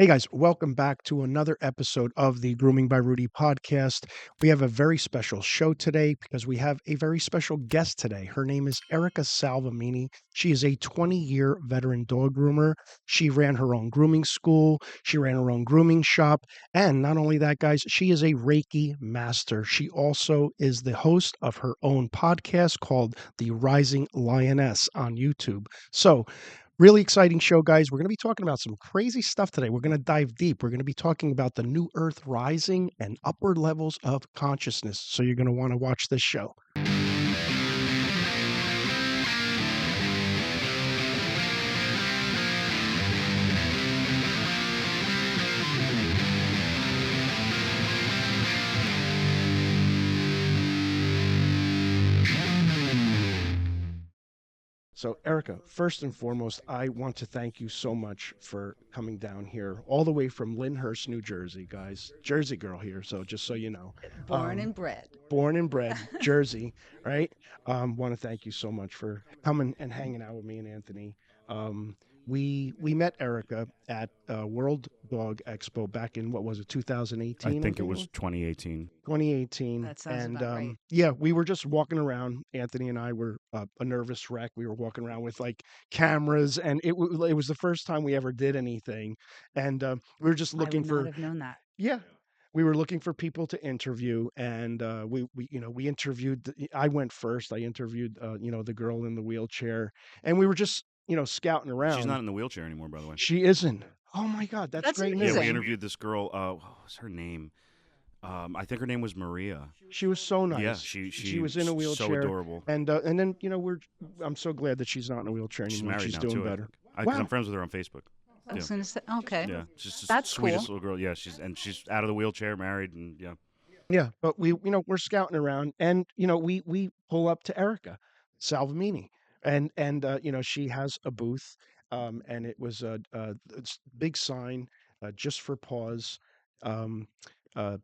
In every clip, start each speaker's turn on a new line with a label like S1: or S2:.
S1: Hey guys, welcome back to another episode of the Grooming by Rudy podcast. We have a very special show today because we have a very special guest today. Her name is Erica Salvemini. She is a 20-year veteran dog groomer. She ran her own grooming school, she ran her own grooming shop, and not only that, guys, she is a Reiki master. She also is the host of her own podcast called The Rising Lioness on YouTube. So, really exciting show, guys. We're going to be talking about some crazy stuff today. We're going to dive deep. We're going to be talking about the new Earth rising and upward levels of consciousness. So you're going to want to watch this show. So, Erica, first and foremost, I want to thank you so much for coming down here all the way from Lyndhurst, New Jersey, guys. Jersey girl here, so just so you know.
S2: Born and bred.
S1: Born and bred, Jersey, right? Want to thank you so much for coming and hanging out with me and Anthony. Um, we met Erica at World Dog Expo back in what was it,
S3: I
S1: 2018? I
S3: think it
S1: think it
S3: was
S1: was
S3: 2018.
S1: 2018.
S2: That sounds
S1: And
S2: about right.
S1: yeah, we were just walking around. Anthony and I were a nervous wreck. We were walking around with like cameras, and it was the first time we ever did anything. And we were just
S2: I
S1: looking
S2: would not
S1: for,
S2: have known that.
S1: yeah, we were looking for people to interview, and we interviewed. I went first. I interviewed the girl in the wheelchair, and we were just scouting
S3: She's not
S1: around.
S3: in the wheelchair anymore, by the way.
S1: She isn't. Oh my God, that's
S2: That's
S1: great
S3: Yeah, we
S1: news.
S2: amazing.
S3: interviewed this girl. What was her name? I think her name was Maria.
S1: She was so
S3: Yeah,
S1: nice.
S3: she
S1: She
S3: she
S1: was in a
S3: so
S1: wheelchair,
S3: adorable.
S1: and then I'm so glad that she's not in a wheelchair
S3: She's
S1: anymore. And
S3: married
S1: she's
S3: now
S1: doing
S3: too.
S1: better.
S3: Because I'm
S1: Wow.
S3: friends with her on Facebook.
S2: I
S3: Yeah,
S2: was gonna say, okay,
S3: yeah. She's just the
S2: that's
S3: sweetest
S2: cool.
S3: little girl. Yeah, she's out of the wheelchair, married, and yeah.
S1: Yeah, but we're scouting around, and we pull up to Erica Salvemini, and she has a booth, and it was a big sign, just for paws, um,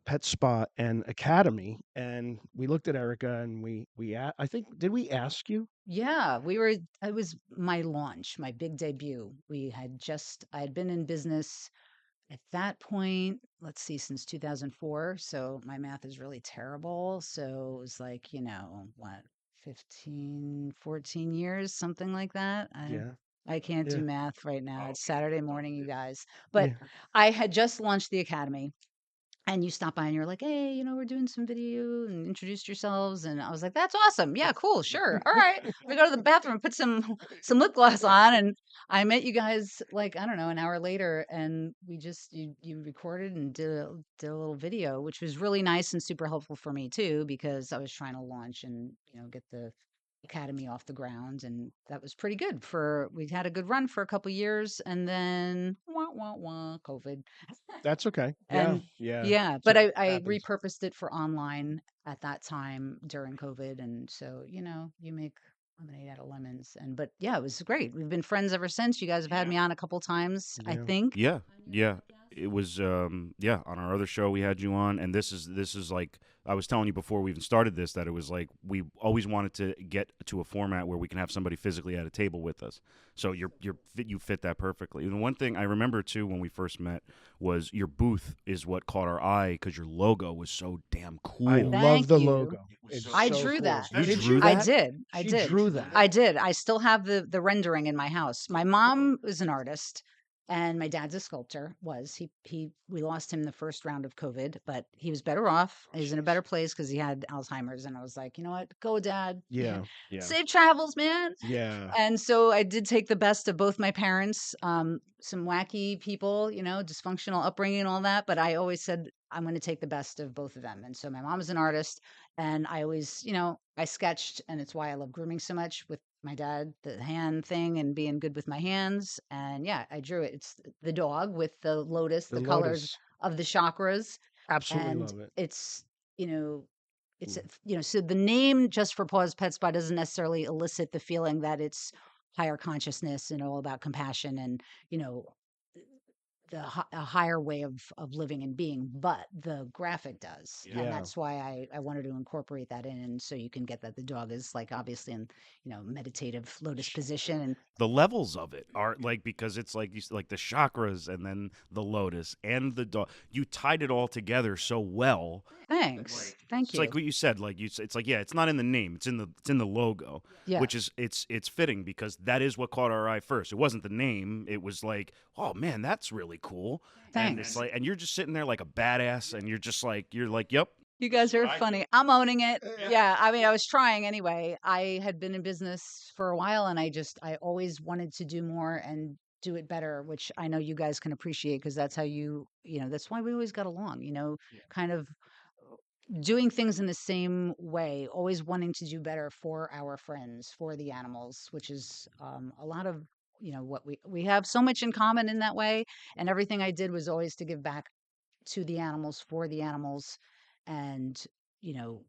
S1: pet spa and academy, and we looked at Erica, and I think, did we ask you?
S2: Yeah, it was my launch, my big debut. I had been in business at that point, let's see, since 2004. So my math is really terrible. So it was like, what, 15, 14 years, something like that.
S1: Yeah,
S2: I can't
S1: yeah,
S2: do math right now. It's Saturday morning, you guys. But
S1: yeah.
S2: I had just launched the academy. And you stop by and you're like, "Hey, we're doing some video and introduced yourselves." And I was like, "That's awesome. Yeah, cool. Sure. All right. We go to the bathroom and put some some lip gloss on." And I met you guys like, I don't know, an hour later, and you recorded and did a little video, which was really nice and super helpful for me too, because I was trying to launch and, get the academy off the ground, and that was pretty good. For We had a good run for a couple years, and then wah wah wah COVID.
S1: That's okay. Yeah,
S2: And
S1: yeah.
S2: yeah, but
S1: So
S2: I
S1: happens.
S2: repurposed it for online at that time during COVID, and so, you make lemonade out of lemons, but yeah, it was great. We've been friends ever since. You guys have had me on a couple times, I
S1: Yeah.
S2: think.
S3: Yeah, yeah. It was yeah, on our other show we had you on, and this is like I was telling you before we even started this that it was like we always wanted to get to a format where we can have somebody physically at a table with us. So you fit that perfectly. And one thing I remember too when we first met was your booth is what caught our eye because your logo was so damn
S1: I
S3: cool.
S1: love
S2: Thank
S1: the
S2: you.
S1: logo. It's
S2: I
S1: so
S2: drew
S1: cool.
S2: that.
S3: You
S1: Did
S3: drew
S1: you?
S2: I
S3: that?
S2: did. I
S1: She
S2: did.
S1: drew that.
S2: I did. I still have the rendering in my house. My mom is an artist and my dad's a sculptor. We lost him the first round of COVID, but he was better off. He's in a better place because he had Alzheimer's. And I was like, you know what? Go, Dad.
S1: Yeah, yeah,
S2: Safe travels, man.
S1: yeah.
S2: And so I did take the best of both my parents, some wacky people, dysfunctional upbringing and all that. But I always said, I'm going to take the best of both of them. And so my mom is an artist. And I always, I sketched, and it's why I love grooming so much with my dad, the hand thing and being good with my hands. And yeah, I drew it. It's the dog with the lotus,
S1: The
S2: the colors
S1: lotus.
S2: of the chakras.
S1: Absolutely
S2: And
S1: love it.
S2: you know, it's,
S1: Mm.
S2: so the name Just for Paws Pet Spa doesn't necessarily elicit the feeling that it's higher consciousness and all about compassion and, you know, a higher way of living and being, but the graphic does, and
S1: Yeah.
S2: that's why I wanted to incorporate that in, and so you can get that the dog is like obviously in meditative lotus position, and
S3: The levels of it are like, because it's like like the chakras and then the lotus and the dog. You tied it all together so well.
S2: thanks, thank
S3: It's like
S2: you,
S3: what you said. Like it's like, yeah, it's not in the name. It's in the logo, which
S2: yes,
S3: is it's fitting because that is what caught our eye first. It wasn't the name. It was like, oh man, that's really cool. And it's
S2: thanks.
S3: like, and you're just sitting there like a badass, and you're like, yep.
S2: You guys are funny. I'm owning it. Yeah, I mean, I was trying anyway. I had been in business for a while, and I always wanted to do more and do it better, which I know you guys can appreciate because that's how that's why we always got along, kind of doing things in the same way, always wanting to do better for our friends, for the animals, which is a lot of, what we have so much in common in that way. And everything I did was always to give back to the animals, for the animals. And, you know,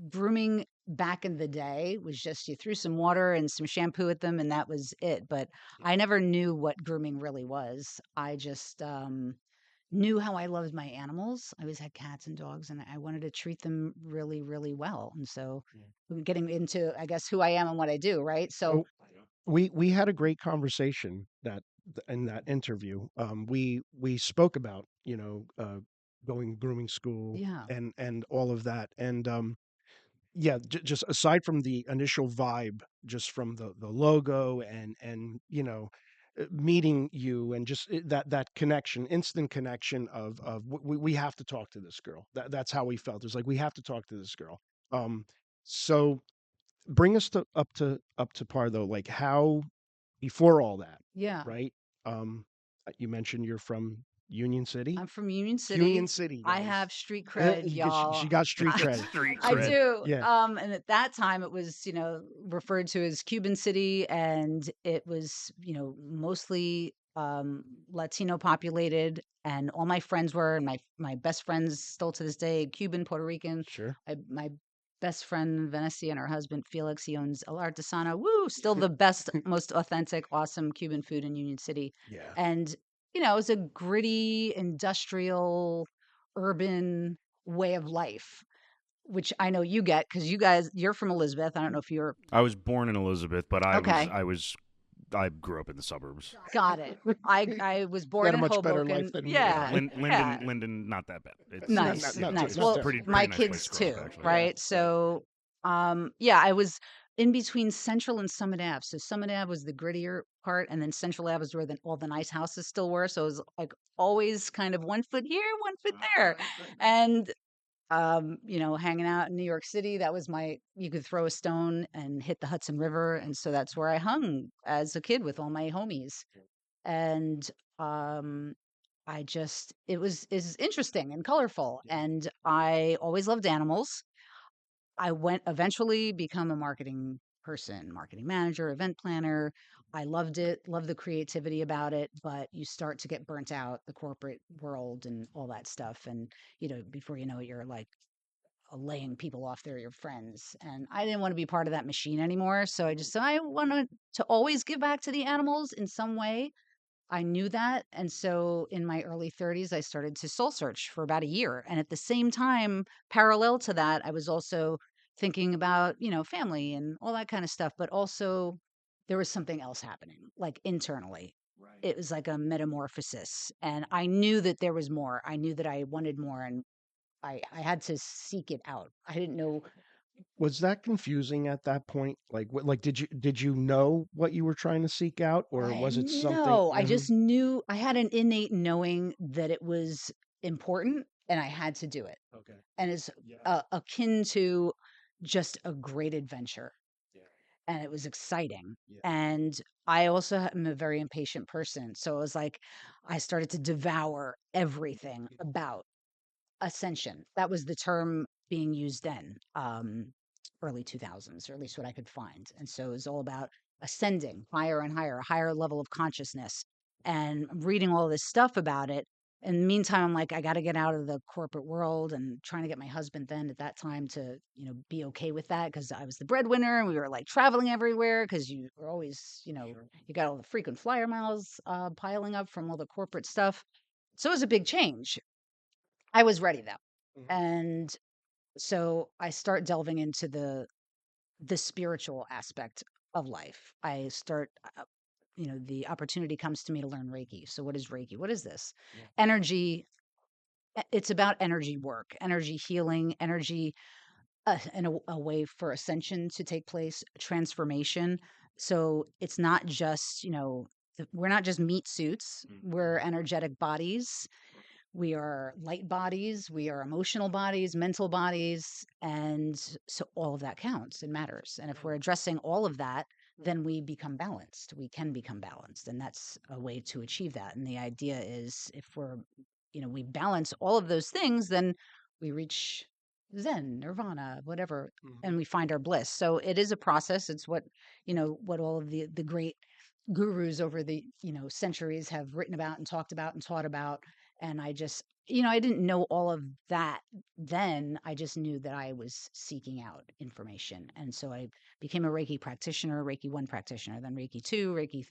S2: grooming back in the day was just you threw some water and some shampoo at them and that was it. But I never knew what grooming really was. I just knew how I loved my animals. I always had cats and dogs and I wanted to treat them really, really well. And so we're getting into, I guess, who I am and what I do, right? So,
S1: So we had a great conversation in that interview. We spoke about going grooming school
S2: yeah,
S1: and all of that, and yeah, just aside from the initial vibe, just from the logo and meeting you and just that connection, instant connection of we have to talk to this girl. That's how we felt. It was like we have to talk to this girl. Um, so bring us up to par though. Like how before all that,
S2: yeah.
S1: right? Um, you mentioned you're from Union City.
S2: I'm from Union
S1: Union
S2: City.
S1: City,
S2: I
S1: guys.
S2: have street cred,
S1: She
S2: y'all.
S1: got street cred.
S3: Street
S2: I
S3: cred.
S1: So
S2: do.
S1: yeah,
S2: And at that time, it was, referred to as Cuban City, and it was, mostly Latino populated, and all my friends were, and my best friends still to this day, Cuban, Puerto Rican.
S1: sure.
S2: My best friend Venecia and her husband Felix, he owns El Artesano. Woo! Still the best, most authentic, awesome Cuban food in Union City,
S1: Yeah.
S2: and it was a gritty, industrial, urban way of life, which I know you get because you're from Elizabeth. I don't know if you're
S3: I was born in Elizabeth, but
S2: okay.
S3: I grew up in the suburbs.
S2: Got it. I was
S1: You had
S2: born
S1: a
S2: in
S1: much better life
S2: Hoboken.
S1: than me.
S3: Yeah,
S2: Yeah, yeah.
S3: Linden, not that bad.
S2: Nice,
S1: Not
S2: nice.
S3: It's a
S2: Well,
S1: terrible.
S2: my
S3: pretty nice place
S2: kids
S3: to grow
S2: too,
S3: up, actually.
S1: Yeah.
S2: right? So, yeah, I was in between Central and Summit Ave. So Summit Ave was the grittier part, and then Central Ave was where all the nice houses still were. So it was like always kind of one foot here, one foot there, and hanging out in New York City, that was you could throw a stone and hit the Hudson River. And so that's where I hung as a kid with all my homies. And um, is interesting and colorful. And I always loved animals. I went eventually become a marketing person, marketing manager, event planner. I loved it, loved the creativity about it, but you start to get burnt out, the corporate world and all that stuff. And, before you know it, you're like laying people off. They're your friends. And I didn't want to be part of that machine anymore. So I just said, I wanted to always give back to the animals in some way. I knew that. And so in my early 30s, I started to soul search for about a year. And at the same time, parallel to that, I was also thinking about, family and all that kind of stuff. But also, there was something else happening, like internally. It was like a metamorphosis. And I knew that there was more. I knew that I wanted more. And I had to seek it out. I didn't know.
S1: Was that confusing at that point? Like what like did you know what you were trying to seek out or was it something
S2: No, I just knew I had an innate knowing that it was important and I had to do it.
S1: Okay.
S2: And it's akin to just a great adventure. And it was exciting.
S1: Yeah.
S2: And I also am a very impatient person. So it was like I started to devour everything about ascension. That was the term being used then, early 2000s, or at least what I could find. And so it was all about ascending higher and higher, a higher level of consciousness, and reading all this stuff about it. in the meantime, I'm like, I got to get out of the corporate world, and trying to get my husband then at that time to, be okay with that, because I was the breadwinner and we were like traveling everywhere, because you were always, you got all the frequent flyer miles piling up from all the corporate stuff. So it was a big change. I was ready though.
S1: Mhm.
S2: And so I start delving into the spiritual aspect of life. I start, the opportunity comes to me to learn Reiki. So what is Reiki? What is this?
S1: Yeah.
S2: Energy. It's about energy work, energy healing, energy, and a way for ascension to take place, transformation. So it's not just, we're not just meat suits. We're energetic bodies, we are light bodies, we are emotional bodies, mental bodies, and so all of that counts and matters. And if we're addressing all of that, then we become balanced. We can become balanced, and that's a way to achieve that. And the idea is, if we balance all of those things, then we reach Zen, Nirvana, whatever, and we find our bliss. So it is a process. It's what all of the great gurus over the centuries have written about and talked about and taught about. And I just, I didn't know all of that then. I just knew that I was seeking out information. And so I became a Reiki practitioner, Reiki 1 practitioner, then Reiki 2, Reiki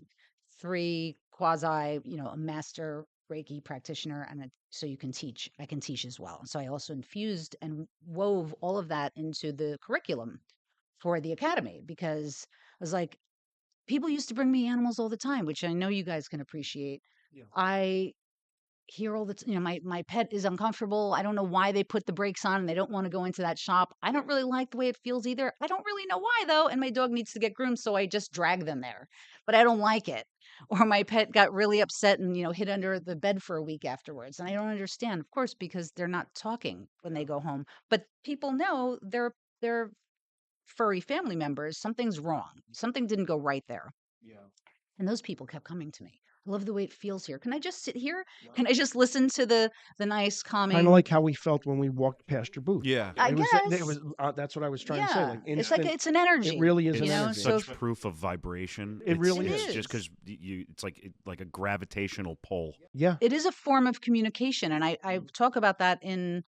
S2: 3, quasi, a master Reiki practitioner. And so I can teach as well. So I also infused and wove all of that into the curriculum for the academy, because I was like, people used to bring me animals all the time, which I know you guys can appreciate.
S1: Yeah.
S2: I hear all the my pet is uncomfortable. I don't know why they put the brakes on and they don't want to go into that shop. I don't really like the way it feels either. I don't really know why though, and my dog needs to get groomed, so I just drag them there. But I don't like it. Or my pet got really upset and hid under the bed for a week afterwards. And I don't understand, of course, because they're not talking when they go home. But people know they're furry family members. Something's wrong. Something didn't go right there.
S1: Yeah.
S2: And those people kept coming to me. I love the way it feels here. Can I just sit here? Can I just listen to the nice
S1: Kind of
S2: calming?
S1: like how we felt when we walked past your booth.
S3: Yeah.
S2: I
S1: It
S2: guess.
S1: was that's what I was trying to say.
S2: Yeah.
S1: Like
S2: It's like
S1: instant.
S2: it's an
S1: It
S2: energy,
S1: really is an
S3: It's
S1: energy.
S2: So
S3: such proof of vibration.
S1: It really
S2: It
S1: is.
S3: Just
S2: is.
S3: because it's like a gravitational pull.
S1: Yeah.
S2: It is a form of communication. And I talk about that in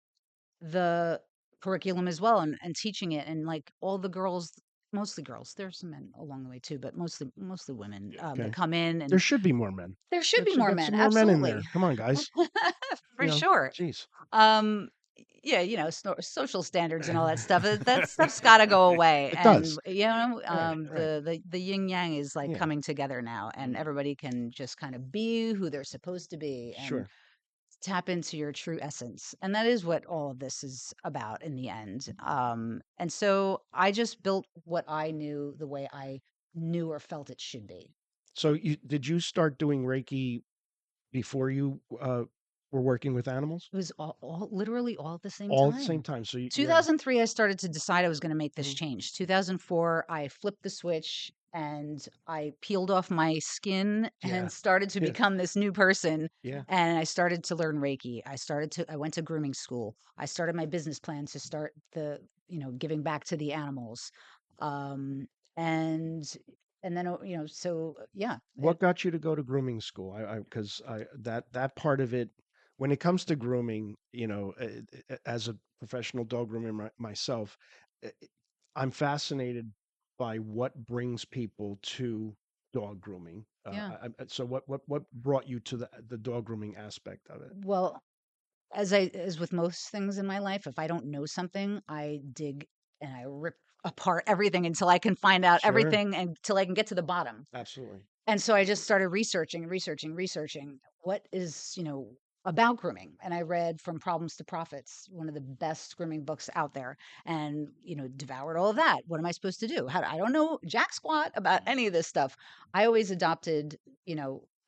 S2: the curriculum as well, and teaching it. And like all the girls, mostly girls, there's some men along the way too, but mostly women
S1: Okay.
S2: that come in,
S1: There
S2: and
S1: should be more men.
S2: there should be
S1: Let's
S2: more
S1: get
S2: men.
S1: some more men in
S2: Absolutely.
S1: there. Come on, guys.
S2: For sure.
S1: Jeez.
S2: Um, yeah, social standards and all that stuff. That stuff's got to go away.
S1: It
S2: And
S1: does. Right.
S2: the yin yang is like
S1: Yeah.
S2: coming together now, and everybody can just kind of be who they're supposed to be and
S1: Sure.
S2: tap into your true essence. And that is what all of this is about in the end. And so I just built what I knew the way I knew or felt it should be.
S1: So did you start doing Reiki before you were working with animals?
S2: It was all literally all at the same
S1: All at the same
S2: time.
S1: time. So yeah.
S2: 2003, I started to decide I was going to make this
S1: Mhm.
S2: change. 2004, I flipped the switch and I peeled off my skin
S1: Yeah.
S2: and started to
S1: Yeah.
S2: become this new person.
S1: Yeah.
S2: And I started to learn Reiki. I went to grooming school. I started my business plan to start giving back to the animals. Um, and, and then, so yeah.
S1: What got you to go to grooming school? Because that part of it, when it comes to grooming, as a professional dog groomer myself, uh, I'm fascinated by what brings people to dog grooming.
S2: Yeah.
S1: So what brought you to the dog grooming aspect of it?
S2: Well, as with most things in my life, if I don't know something, I dig and I rip apart everything until I can find out
S1: Sure.
S2: everything and till I can get to the bottom.
S1: Absolutely.
S2: And so I just started researching what is, about grooming. And I read From Problems to Profits, one of the best grooming books out there, and, devoured all of that. What am I supposed to do? I don't know jack squat about any of this stuff. I always adopted,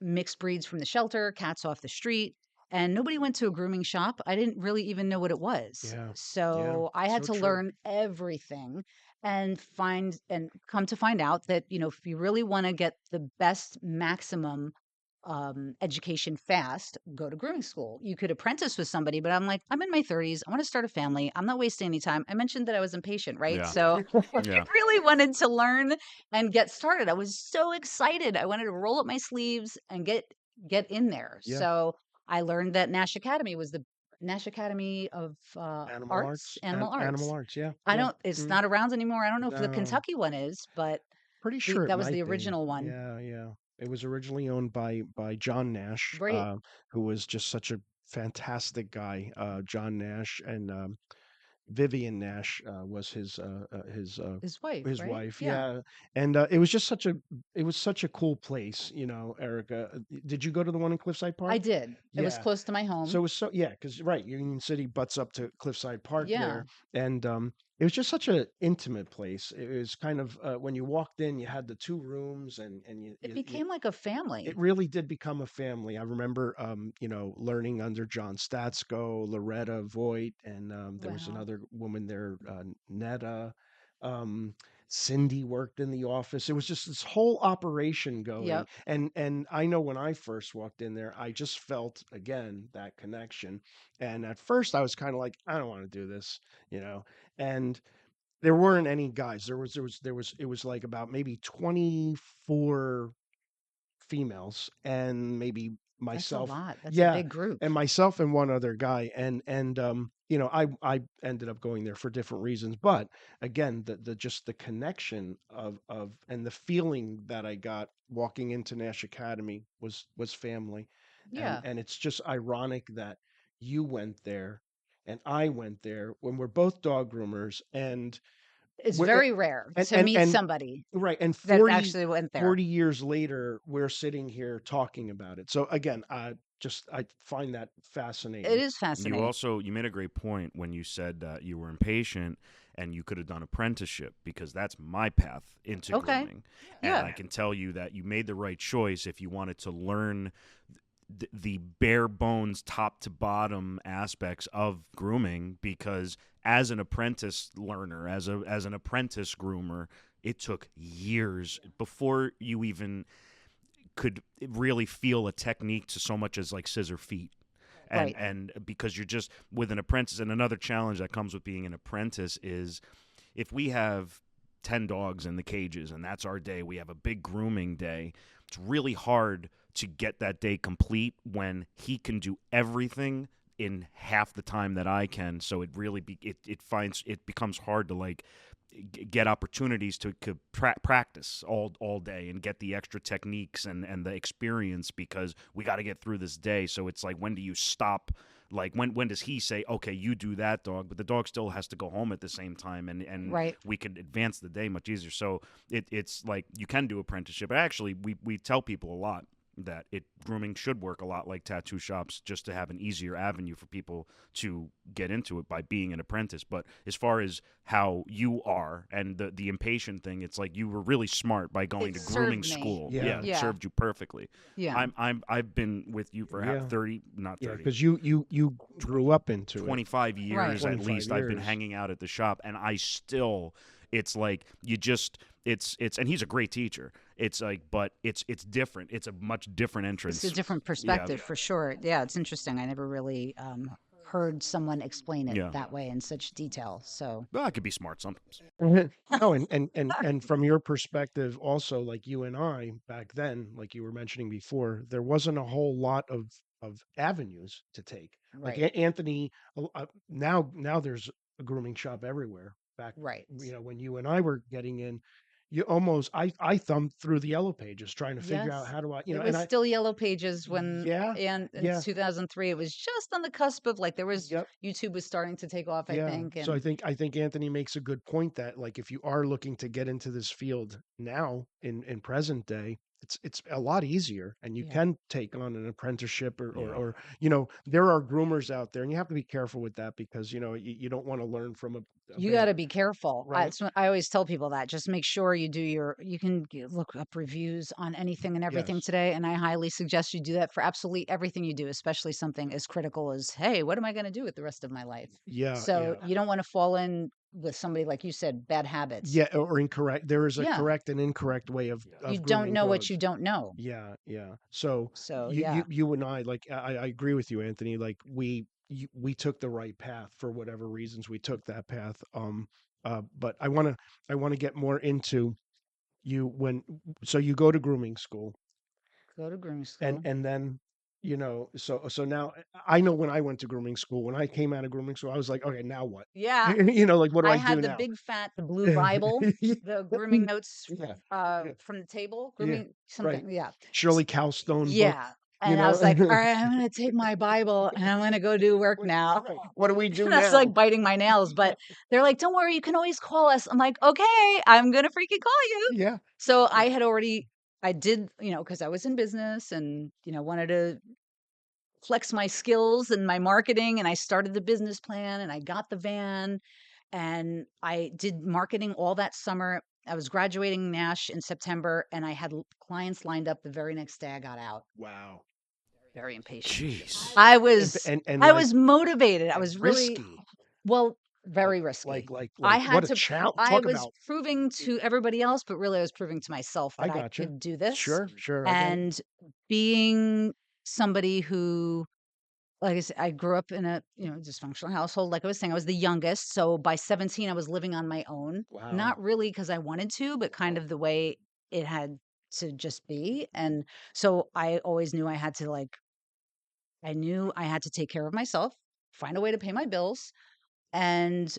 S2: mixed breeds from the shelter, cats off the street, and nobody went to a grooming shop. I didn't really even know what it was.
S1: Yeah. Yeah.
S2: So I had
S1: So
S2: to
S1: true.
S2: learn everything and come to find out that if you really want to get the best maximum education fast, go to grooming school. You could apprentice with somebody, but I'm like, I'm in my 30s, I want to start a family, I'm not wasting any time. I mentioned that I was impatient, right?
S3: Yeah.
S2: So
S3: Yeah.
S2: I really wanted to learn and get started. I was so excited. I wanted to roll up my sleeves and get in there.
S1: Yeah.
S2: So I learned that Nash Academy was the Nash Academy of
S1: Animal
S2: Arts,
S1: arts,
S2: animal
S1: animal
S2: arts.
S1: arts. Yeah,
S2: I
S1: yeah.
S2: don't. It's
S1: Mm,
S2: not around anymore. I don't know if the
S1: no,
S2: Kentucky one is, but
S1: pretty sure it
S2: that was
S1: might
S2: the
S1: be.
S2: original one.
S1: Yeah, yeah. It was originally owned by John Nash,
S2: Right,
S1: who was just such a fantastic guy. John Nash and Vivian Nash was
S2: his wife,
S1: his
S2: right?
S1: wife.
S2: Yeah,
S1: Yeah, and it was just such a cool place, Erica. Did you go to the one in Cliffside
S2: I
S1: Park?
S2: did. It was
S1: Yeah.
S2: close to my
S1: So it
S2: home.
S1: was yeah, because right, Union City butts up to Cliffside Park
S2: Yeah,
S1: there, and it was just such a intimate place. It was kind of when you walked in, you had the two rooms, and
S2: it became like a
S1: it
S2: family.
S1: really did become a family. I remember, learning under John Statsko, Loretta Voigt, and there was
S2: Wow.
S1: another woman there, Netta. Um, Cindy worked in the office. It was just this whole operation going,
S2: Yep.
S1: and I know when I first walked in there, I just felt again that connection. And at first, I was kind of like, I don't want to do this, and there weren't any guys. It was like about maybe 24 females and maybe
S2: That's a
S1: myself.
S2: lot. That's a
S1: Yeah,
S2: big group.
S1: and myself and one other guy, and I ended up going there for different reasons, but again, the just the connection of and the feeling that I got walking into Nash Academy was family. and
S2: Yeah.
S1: and it's just ironic that you went there and I went there when we're both dog groomers, and
S2: It's
S1: we're
S2: very rare
S1: and
S2: to
S1: and
S2: meet
S1: and
S2: somebody
S1: right, and
S2: that
S1: 40
S2: actually went there.
S1: 40 years later, we're sitting here talking about it. So again, I find that
S2: It
S1: fascinating.
S2: is
S3: You
S2: fascinating.
S3: also you made a great point when you said that you were impatient and you could have done apprenticeship, because that's my path into
S2: Okay.
S3: grooming, and
S2: Yeah.
S3: I can tell you that you made the right choice if you wanted to learn the bare bones top to bottom aspects of grooming, because as an apprentice learner, as an apprentice groomer, it took years before you even could really feel a technique to so much as like scissor feet. and
S2: Right.
S3: and because you're just with an apprentice. And another challenge that comes with being an apprentice is, if we have 10 dogs in the cages and that's our day, we have a big grooming day, it's really hard to get that day complete when he can do everything in half the time that I can. So it becomes hard to like get opportunities to practice all day and get the extra techniques and the experience, because we got to get through this day. So it's like, when do you stop? Like, when does he say, okay, you do that, dog, but the dog still has to go home at the same time, and
S2: Right.
S3: we could advance the day much easier. So it's like you can do apprenticeship. Actually, we tell people a lot that grooming should work a lot like tattoo shops, just to have an easier avenue for people to get into it by being an apprentice. But as far as how you are and the impatient thing, it's like you were really smart by going
S2: It
S3: to grooming
S2: served me.
S3: school. Yeah,
S1: Yeah,
S3: it
S2: Yeah.
S3: served you perfectly.
S2: Yeah.
S3: I've been with you for
S1: yeah,
S3: 30, not
S1: yeah.
S3: 30,
S1: Because you grew up into it.
S3: 25
S2: Right.
S3: years at
S1: 25
S3: least I've been
S1: years.
S3: hanging out at the shop, and I still, it's like you just, it's and he's a great teacher. It's like, but it's different. It's a much different
S2: It's a
S3: entrance.
S2: different
S3: Yeah.
S2: perspective for sure. Yeah, it's interesting. I never really heard someone explain it
S3: Yeah.
S2: that way in such detail. So,
S3: Well, I could be smart sometimes.
S1: No, and from your perspective also, like you and I back then, like you were mentioning before, there wasn't a whole lot of avenues to take. Like
S2: right.
S1: Anthony, now there's a grooming shop everywhere. Back,
S2: Right.
S1: when you and I were getting in, you almost I thumbed through the yellow pages trying to figure out
S2: Yes.
S1: how do I,
S2: It
S1: and
S2: was
S1: I
S2: still Yellow Pages when
S1: yeah,
S2: and in
S1: yeah,
S2: 2003 it was just on the cusp of like there was
S1: yep.
S2: YouTube was starting to take off, I
S1: Yeah.
S2: think,
S1: So
S2: and
S1: I think Anthony makes a good point that like if you are looking to get into this field now in present day, it's a lot easier and you
S2: yeah.
S1: can take on an apprenticeship
S3: Yeah.
S1: or there are groomers out there and you have to be careful with that because you don't want to learn from a
S2: You
S1: bad
S2: gotta be careful.
S1: right.
S2: It's what I always tell people that just make sure you do you can look up reviews on anything and everything
S1: Yes.
S2: today. And I highly suggest you do that for absolutely everything you do, especially something as critical as, hey, what am I going to do with the rest of my life?
S1: Yeah,
S2: So
S1: yeah.
S2: you don't want to fall in with somebody, like you said, bad habits.
S1: Yeah, or incorrect. There is a
S2: Yeah.
S1: correct and incorrect way
S2: You
S1: of
S2: don't
S1: grooming
S2: know what
S1: dogs.
S2: you don't know.
S1: Yeah, yeah. So
S2: So yeah,
S1: you and I like I agree with you, Anthony. Like we took the right path for whatever reasons we took that path. But I want to get more into you when so you go to grooming school
S2: go to grooming
S1: and
S2: school.
S1: then so now I know when I went to grooming school, when I came out of grooming school, I was like, okay, now what?
S2: Yeah.
S1: Like, what do
S2: I
S1: I do
S2: had the
S1: now?
S2: big fat, the blue Bible, the grooming notes
S1: Yeah, yeah,
S2: from the table,
S1: yeah,
S2: grooming
S1: right.
S2: something. Yeah.
S1: Shirley Cowstone book,
S2: Yeah.
S1: you
S2: And I
S1: know.
S2: was like, all right, I'm going to take my Bible and I'm going to go do work now.
S1: Right. What do we do
S2: That's like
S1: now?
S2: biting my nails. But they're like, don't worry, you can always call us. I'm like, okay, I'm going to freaking call you.
S1: Yeah,
S2: So
S1: yeah,
S2: I had already, I did, because I was in business and, wanted to flex my skills and my marketing. And I started the business plan and I got the van and I did marketing all that summer. I was graduating Nash in September and I had clients lined up the very next day I got out.
S1: wow.
S2: Very impatient.
S3: Jeez.
S2: I
S1: And
S2: was
S1: and
S2: I
S1: like
S2: was motivated. I
S1: and
S2: was really
S1: risky.
S2: well,
S1: Like
S2: very risky. I
S1: what
S2: had
S1: a
S2: to
S1: challenge.
S2: I
S1: Talk
S2: was
S1: about.
S2: proving to everybody else, but really I was proving to myself
S1: I
S2: that I
S1: gotcha.
S2: could do this.
S1: Sure, sure. I get it.
S2: And being somebody who, like I said, I grew up in a, dysfunctional household. Like I was saying, I was the youngest. So by 17, I was living on my own.
S1: Wow.
S2: Not really because I wanted to, but kind of the way it had to just be. And so I always knew I knew I had to take care of myself, find a way to pay my bills, and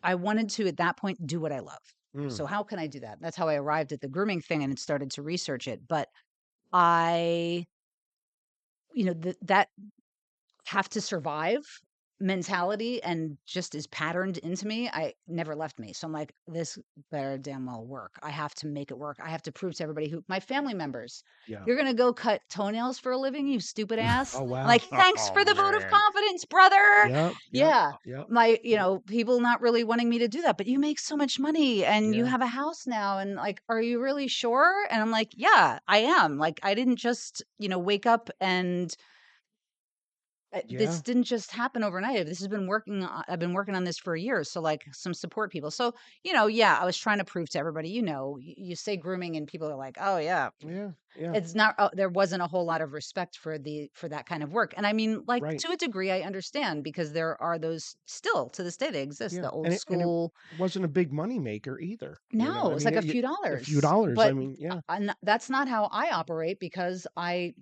S2: I wanted to, at that point, do what I love.
S1: Mm,
S2: So how can I do that? That's how I arrived at the grooming thing and started to research it. But I, that have to survive mentality and just is patterned into me. I never left me. So I'm like, this better damn well work. I have to make it work. I have to prove to everybody who my family members,
S1: yeah.
S2: you're gonna go cut toenails for a living, you stupid ass.
S1: Oh
S2: I'm
S1: wow.
S2: like, thanks
S3: Oh
S2: for the vote of
S3: man.
S2: confidence, brother.
S1: Yep. Yep.
S2: Yeah.
S1: Yep.
S2: My, people not really wanting me to do that, but you make so much money and you
S1: Yeah.
S2: have a house now. And like, are you really sure? And I'm like, yeah, I am. Like, I didn't just, wake up and this
S1: Yeah.
S2: didn't just happen overnight. This has been working I've been working on this for years, so, like, some support people. So, yeah, I was trying to prove to everybody, you say grooming and people are like, "Oh, yeah."
S1: Yeah. Yeah.
S2: It's not there wasn't a whole lot of respect for that kind of work, and I mean, like,
S1: Right.
S2: to a degree, I understand because there are those still, to this day, they exist,
S1: Yeah.
S2: the old
S1: And it
S2: school.
S1: wasn't a big money maker either.
S2: No, it
S1: I
S2: was
S1: mean,
S2: like a few
S1: a few
S2: dollars,
S1: dollars. I
S2: but
S1: mean, yeah.
S2: that's not how I operate because I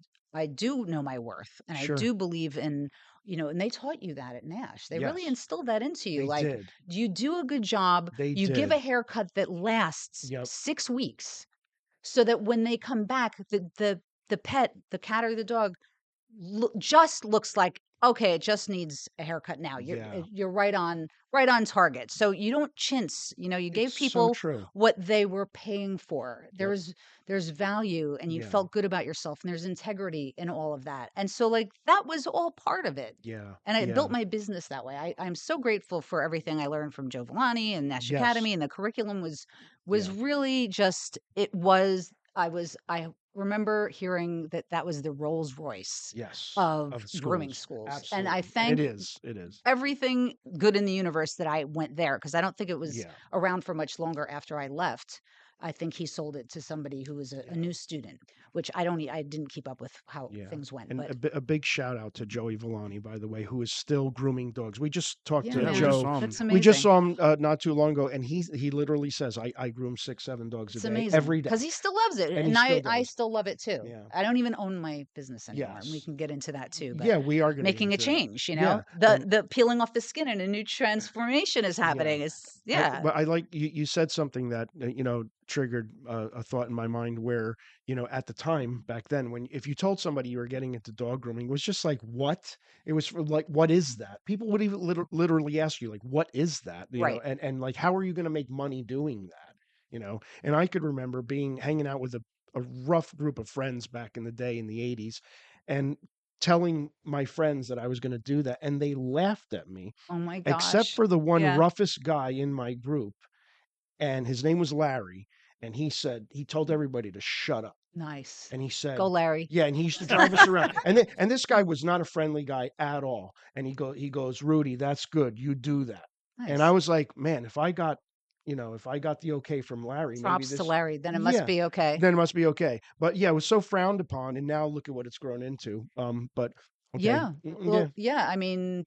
S2: do know my worth and I
S1: Sure.
S2: do believe in, and they taught you that at Nash. They really
S1: Yes.
S2: instilled that into you.
S1: They
S2: Like,
S1: did.
S2: you do a good job,
S1: They
S2: you give a
S1: did.
S2: haircut that lasts
S1: Yep.
S2: 6 weeks so that when they come back, the pet, the cat or the dog just looks like, okay, it just needs a haircut now.
S1: Yeah.
S2: You're right on target. So you don't chintz. You
S1: It's
S2: gave
S1: so
S2: people
S1: true.
S2: what they were paying for.
S1: Yep.
S2: There's value, and you
S1: Yeah.
S2: felt good about yourself, and there's integrity in all of that. And so, like, that was all part of it.
S1: Yeah.
S2: And I
S1: Yeah.
S2: built my business that way. I'm so grateful for everything I learned from Joe Villani and Nash
S1: Yes.
S2: Academy, and the curriculum was
S1: Yeah.
S2: really just it was. I remember hearing that was the Rolls Royce
S1: Yes.
S2: of
S1: Of
S2: grooming
S1: schools.
S2: schools. And I
S1: Absolutely. And it
S2: thank
S1: is. It is.
S2: everything good in the universe that I went there because I don't think it was
S1: Yeah.
S2: around for much longer after I left. I think he sold it to somebody who was a
S1: Yeah.
S2: new student, which I didn't keep up with how
S1: Yeah.
S2: things went.
S1: And
S2: But
S1: a big shout out to Joey Villani, by the way, who is still grooming dogs. We just talked
S2: yeah,
S1: to
S3: Yeah, we just
S2: man,
S1: Joe.
S3: saw
S2: that's
S3: him.
S1: We just
S2: amazing.
S1: saw him not too long ago, and he literally says, I groom 6, 7 dogs a
S2: It's
S1: day,
S2: amazing
S1: every
S2: because
S1: day.
S2: he still loves it.
S1: And he
S2: And
S1: still
S2: I
S1: does.
S2: still love it too.
S1: Yeah.
S2: I don't even own my business anymore. And we
S1: Yes.
S2: can get into that too. But
S1: Yeah, we are gonna get
S2: making a
S1: into that.
S2: change,
S1: Yeah.
S2: the peeling off the skin and a new transformation is
S1: Yeah.
S2: happening. It's yeah,
S1: But I like you said something that triggered a thought in my mind where at the time back then when if you told somebody you were getting into dog grooming it was just like what it was for, like what is that people would even literally ask you like what is that
S2: right.
S1: and like how are you going to make money doing that and I could remember being hanging out with a rough group of friends back in the day in the 80s and telling my friends that I was going to do that and they laughed at me
S2: Oh my
S1: except
S2: gosh.
S1: for the one
S2: Yeah.
S1: roughest guy in my group, and his name was Larry. And he told everybody to shut up.
S2: Nice.
S1: And he
S2: Go,
S1: said,
S2: Larry.
S1: yeah, and he used to drive us around. And this guy was not a friendly guy at all. And he goes, Rudy, that's good. You do that. And I
S2: Nice.
S1: was like, man, if I got the okay from Larry, maybe
S2: Props to
S1: this,
S2: Larry. Then it must
S1: yeah,
S2: be okay.
S1: then it must be okay. But yeah, it was so frowned upon, and now look at what it's grown into. But okay,
S2: Yeah.
S1: yeah,
S2: Well, yeah. I mean,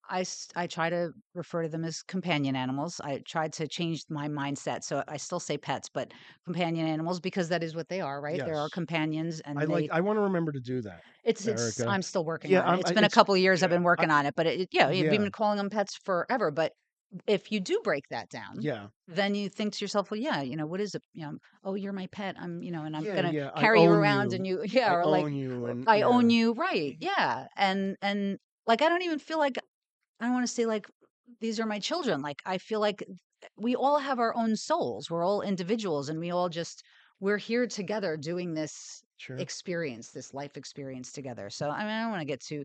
S2: I try to refer to them as companion animals. I tried to change my mindset, so I still say pets, but companion animals because that is what they are, right? They are
S1: Yes.
S2: companions, and
S1: I wanna remember to do that,
S2: it's
S1: Erica.
S2: I'm still working
S1: Yeah,
S2: on it. It's
S1: I
S2: been a
S1: it's
S2: couple years I've
S3: Yeah.
S2: been
S1: I
S2: working on it, but yeah, we've
S1: yeah,
S2: been calling them pets forever. But if you do break that down,
S1: yeah.
S2: then you think to yourself, well, yeah, what is it? Oh, you're my pet. And I'm
S1: Yeah,
S2: gonna
S1: yeah, I
S2: carry you
S1: own
S2: around,
S1: you.
S2: and yeah,
S1: I
S2: or like
S1: own you and
S2: I own
S1: yeah,
S2: you, right? Yeah, and like I don't even feel like I don't want to say like these are my children. Like I feel like we all have our own souls. We're all individuals, and we're here together doing this
S1: sure.
S2: experience, this life experience together. So I mean, I don't want to get too,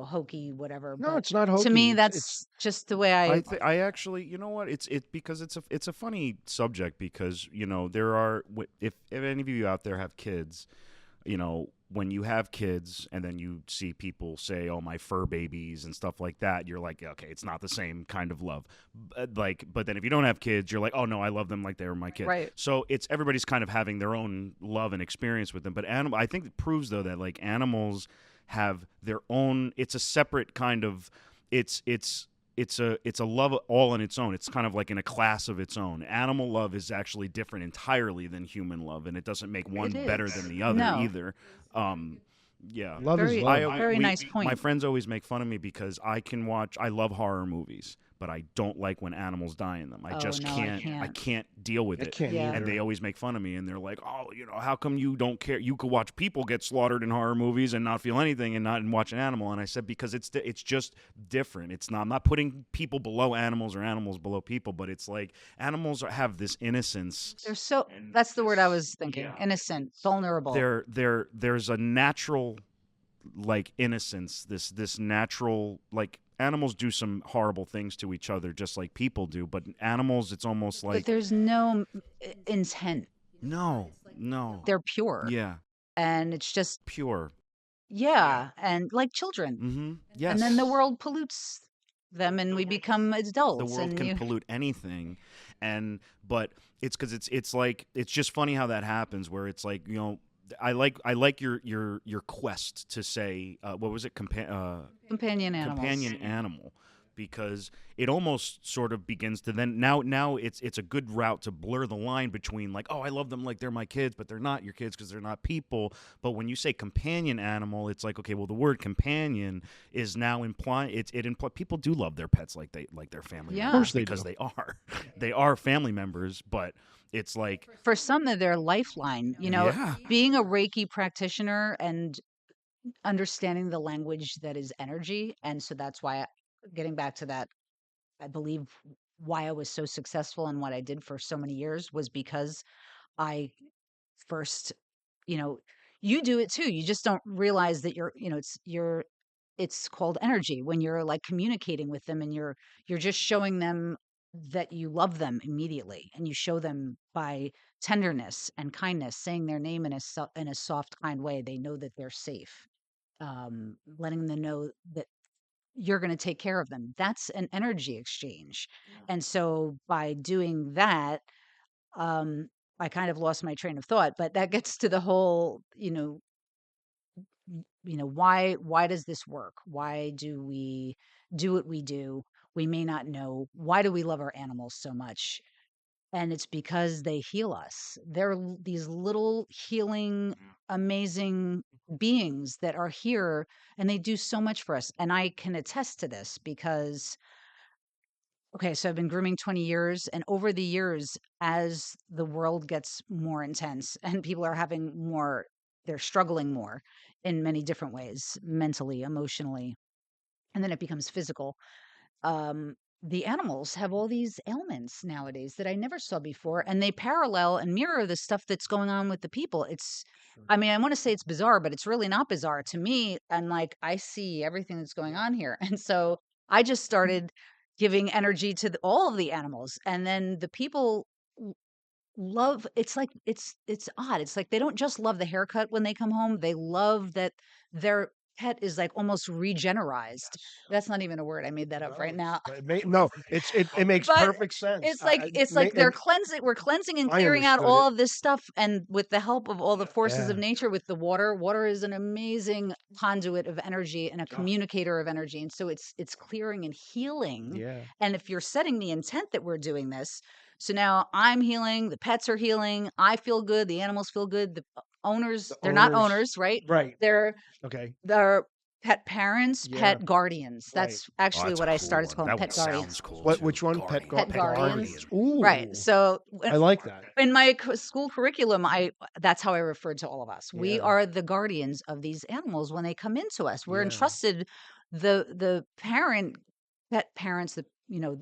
S2: hokey, whatever,
S1: No,
S2: but
S1: it's not
S2: to
S1: hokey.
S2: me,
S1: It's
S2: that's just the way
S3: I actually, you know what? It's because it's a funny subject because there are if any of you out there have kids, when you have kids and then you see people say, "Oh, my fur babies" and stuff like that, you're like, okay, it's not the same kind of love. But then if you don't have kids, you're like, "Oh no, I love them like they were my kid."
S2: right.
S3: So it's everybody's kind of having their own love and experience with them. But I think it proves though that like animals have their own. It's a separate kind of. It's it's a love all on its own. It's kind of like in a class of its own. Animal love is actually different entirely than human love, and it doesn't make
S2: It
S3: one better than
S2: is.
S3: the other
S2: No,
S3: either. Um, yeah,
S1: love is
S2: very,
S1: love.
S2: very nice
S3: my
S2: point.
S3: friends always make fun of me because I love horror movies, but I don't like when animals die in them. I
S2: Oh
S3: just
S2: no, I
S3: I
S2: can't.
S3: can't deal with
S1: I
S3: it.
S1: can't
S2: Yeah.
S3: And they
S1: either.
S3: always make fun of me, and they're like, "Oh, how come you don't care? You could watch people get slaughtered in horror movies and not feel anything, and not and watch an animal." And I said, because it's just different. It's not. I'm not putting people below animals or animals below people, but it's like have this innocence.
S2: They're so, that's the word I was thinking. Innocent, vulnerable.
S3: There's a natural like innocence, this natural, like animals do some horrible things to each other just like people do, but animals it's almost
S2: But
S3: like
S2: there's no intent.
S3: no, no,
S2: They're pure.
S3: yeah,
S2: And it's just,
S3: pure.
S2: yeah. And like children. And then the
S3: Yes,
S2: world pollutes them and we become
S3: the
S2: adults.
S3: world
S2: And
S3: can pollute anything, and but it's because it's like it's just funny how that happens where it's like I like your quest to say what was it
S2: companion animals.
S3: companion animal, because it almost sort of begins to then now it's a good route to blur the line between like, oh, I love them like they're my kids, but they're not your kids because they're not people. But when you say companion animal, it's like, okay, well, the word companion is now implying it imply people do love their pets like they're family
S1: Of
S2: Yeah.
S3: members
S1: course they
S3: because
S1: do.
S3: they are they are family members, but it's like
S2: For some of their lifeline,
S3: yeah.
S2: being a Reiki practitioner and understanding the language that is energy. And so that's why, getting back to that, I believe why I was so successful in what I did for so many years was because I first, you know, you do it too. You just don't realize that it's called energy when you're like communicating with them and you're just showing them that you love them immediately, and you show them by tenderness and kindness, saying their name in in a soft, kind way. They know that they're safe. Letting them know that you're going to take care of them. That's an energy exchange. And so by doing that, um, I kind of lost my train of thought, but that gets to the whole, why does this work? Why do we do what we do? We may not know. Why do we love our animals so much? And it's because they heal us. They're these little healing, amazing beings that are here, and they do so much for us. And I can attest to this because, okay, so I've been grooming 20 years, and over the years, as the world gets more intense and people are having more, they're struggling more in many different ways, mentally, emotionally, and then it becomes physical. um, the animals have all these ailments nowadays that I never saw before, and they parallel and mirror the stuff that's going on with the people. I mean, I want to say it's bizarre, but it's really not bizarre to me. And like, I see everything that's going on here. And so I just started giving energy to all of the animals. And then the people love, it's like, it's odd. It's like they don't just love the haircut when they come home. They love that they're pet is like almost regenerized. That's not even a word. I made that up right now.
S1: No, it makes
S2: But
S1: perfect sense.
S2: it's like they're cleansing we're cleansing and
S1: I
S2: clearing out
S1: understood it.
S2: all of this stuff, and with the help of all the forces of
S1: Yeah.
S2: nature, with the water is an amazing conduit of energy and a communicator of energy, and so it's clearing and healing.
S1: Yeah.
S2: And if you're setting the intent that we're doing this, so now I'm healing, the pets are healing, I feel good, the animals feel good, the owners,
S1: The
S2: they're not
S1: owners.
S2: owners, right?
S1: Right.
S2: They're
S1: Okay.
S2: they're pet parents,
S1: Yeah.
S2: pet guardians.
S1: Right.
S2: That's
S3: Oh,
S2: actually
S3: that's a
S2: what I
S3: cool
S2: started to
S3: one.
S2: call them,
S3: That one
S2: pet guardians.
S3: sounds cool
S1: What?
S3: too.
S1: Which one?
S2: Pet
S1: Pet
S2: guardians.
S1: guardians.
S2: Right.
S1: Ooh,
S2: So
S1: I like that.
S2: in my school curriculum, I that's how I referred to all of us. We
S1: Yeah.
S2: are the guardians of these animals when they come into us. We're
S1: Yeah.
S2: entrusted the pet parents, the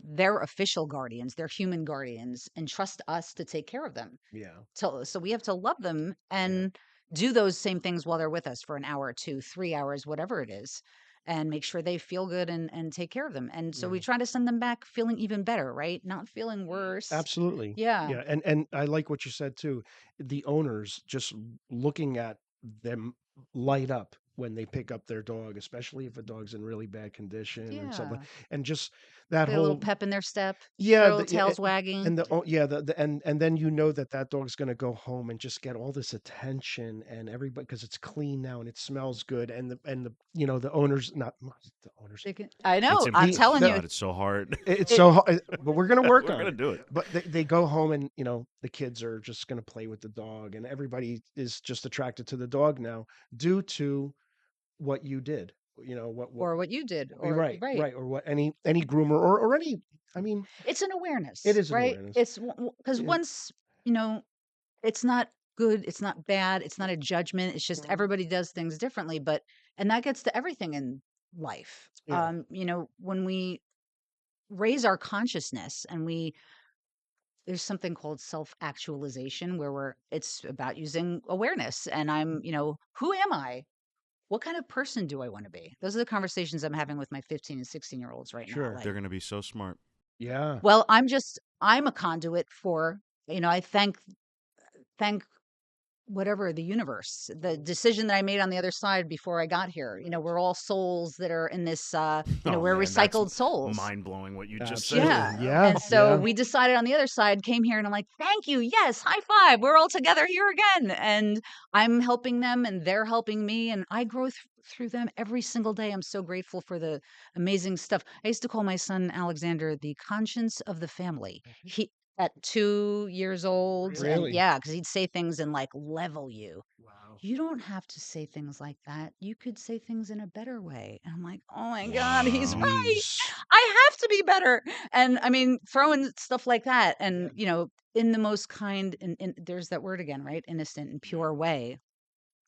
S2: they're official guardians, they're human guardians, and trust us to take care of them.
S1: Yeah.
S2: So we have to love them
S1: Yeah.
S2: and do those same things while they're with us for an hour, 2, 3 hours, whatever it is, and make sure they feel good and take care of them. And so we
S1: Yeah.
S2: try to send them back feeling even better, right? Not feeling worse.
S1: Absolutely.
S2: Yeah.
S1: Yeah. And I like what you said too. The owners just looking at them light up when they pick up their dog, especially if a dog's in really bad condition and something.
S2: Yeah.
S1: And just that
S2: Get a little
S1: whole
S2: pep in their step,
S1: yeah,
S2: their little
S1: yeah,
S2: tails wagging.
S1: and and then you know that that dog's gonna go home and just get all this attention and everybody because it's clean now and it smells good and the the owners not the owners
S2: I
S3: It's
S2: know. I'm
S1: the
S2: telling
S3: impossible,
S2: you,
S3: God. It's so hard.
S1: it's
S2: it
S1: so but we're gonna work
S3: We're
S1: on
S3: gonna
S1: it.
S3: do it.
S1: But they go home and the kids are just gonna play with the dog and everybody is just attracted to the dog now due to what you did. What
S2: or what you did, or
S1: right,
S2: right.
S1: right, or what any groomer or any I mean,
S2: It's an
S1: it
S2: awareness,
S1: is an
S2: right?
S1: awareness.
S2: It's because
S1: Yeah.
S2: once you know it's not good, it's not bad, it's not a judgment, it's just
S1: Mhm.
S2: everybody does things differently, but and that gets to everything in life.
S1: Yeah,
S2: When we raise our consciousness and we there's something called self-actualization where it's about using awareness, and who am I? What kind of person do I want to be? Those are the conversations I'm having with my 15 and 16-year-olds right now.
S1: sure.
S2: Like,
S3: They're gonna be so smart.
S1: Yeah,
S2: well, I'm a conduit for, I thank whatever the universe, the decision that I made on the other side before I got here. We're all souls that are in this,
S3: Oh
S2: we're
S3: man, that's
S2: recycled souls.
S3: mind blowing what you just said.
S2: Yeah.
S1: absolutely. Yeah,
S2: And so
S1: yeah,
S2: we decided on the other side, came here, and I'm like, thank you. Yes, high five. We're all together here again. And I'm helping them and they're helping me. And I grow through them every single day. I'm so grateful for the amazing stuff. I used to call my son Alexander the conscience of the family. He, at 2 years old, and
S1: really.
S2: yeah, because he'd say things and like level you.
S1: Wow.
S2: You don't have to say things like that. You could say things in a better way. And I'm like, oh my God, he's
S3: Wow.
S2: right.
S1: Jeez.
S2: I have to be better. And I mean, throwing stuff like that and, in the most kind and there's that word again, right? Innocent and pure way.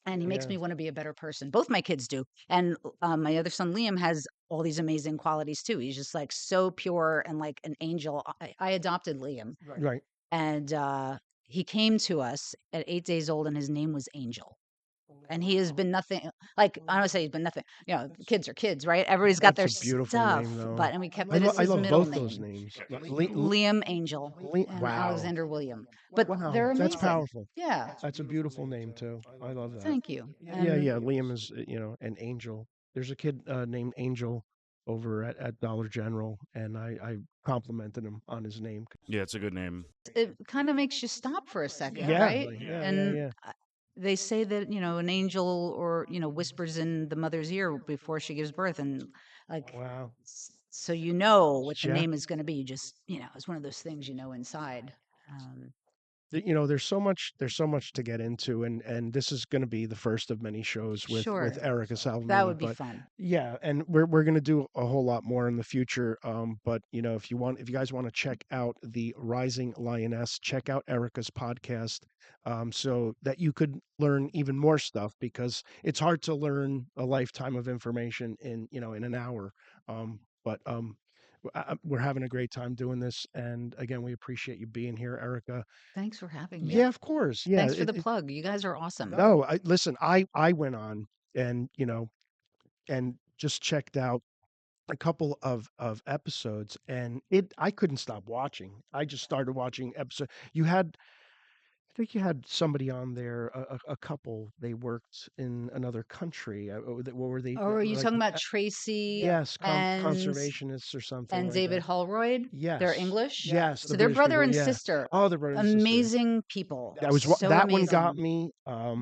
S2: And he makes
S1: Yeah,
S2: me want to be a better person. Both my kids do. And my other son, Liam, has all these amazing qualities too. He's just like so pure and like an angel. I adopted Liam
S1: right.
S2: and he came to us at 8 days old and his name was Angel. And he has been nothing like I don't say he's been nothing. Kids are kids, right? Everybody's got
S1: That's
S2: their
S1: a beautiful name,
S2: stuff,
S1: though.
S2: but and we kept it as
S1: I
S2: his
S1: love
S2: middle
S1: both those
S2: name,
S1: names.
S2: Liam Angel and
S1: Wow,
S2: Alexander William. But
S1: wow,
S2: they're
S1: that's
S2: amazing.
S1: powerful.
S2: Yeah,
S1: That's a beautiful name too. I love that.
S2: thank you.
S1: Yeah,
S2: And
S1: yeah. Liam is an angel. There's a kid named Angel over at Dollar General, and I complimented him on his name.
S3: Yeah, it's a good name.
S2: it kind of makes you stop for a second,
S1: Yeah,
S2: right?
S1: yeah, yeah,
S2: And
S1: yeah.
S2: they say that an angel or whispers in the mother's ear before she gives birth, and like
S1: Wow.
S2: so what the
S1: Yeah.
S2: name is going to be. You just it's one of those things inside. Um,
S1: There's so much to get into, and this is going to be the first of many shows with
S2: sure,
S1: Erica
S2: that
S1: Salvemini.
S2: would be
S1: But
S2: fun.
S1: yeah, and we're going to do a whole lot more in the future. But if you guys want to check out the Rising Lioness, check out Erica's podcast, so that you could learn even more stuff because it's hard to learn a lifetime of information in an hour. But we're having a great time doing this, and again, we appreciate you being here, Erica.
S2: Thanks for having me.
S1: Yeah, of course. Yeah.
S2: Thanks for the plug. You guys are awesome.
S1: No, listen, I went on and, and just checked out a couple of episodes and I couldn't stop watching. I just started watching episode. You had think you had somebody on there, a couple. They worked in another country. What were they
S2: Or are you
S1: like?
S2: talking about Tracy
S1: Yes,
S2: and
S1: conservationists or something
S2: and
S1: like
S2: David
S1: that.
S2: Holroyd? They're
S1: Yes,
S2: English.
S1: yes, the
S2: So they're
S1: British
S2: brother
S1: people.
S2: and
S1: Yeah.
S2: sister.
S1: Oh, the brother and sister.
S2: Amazing people. So
S1: That one got
S2: amazing.
S1: me.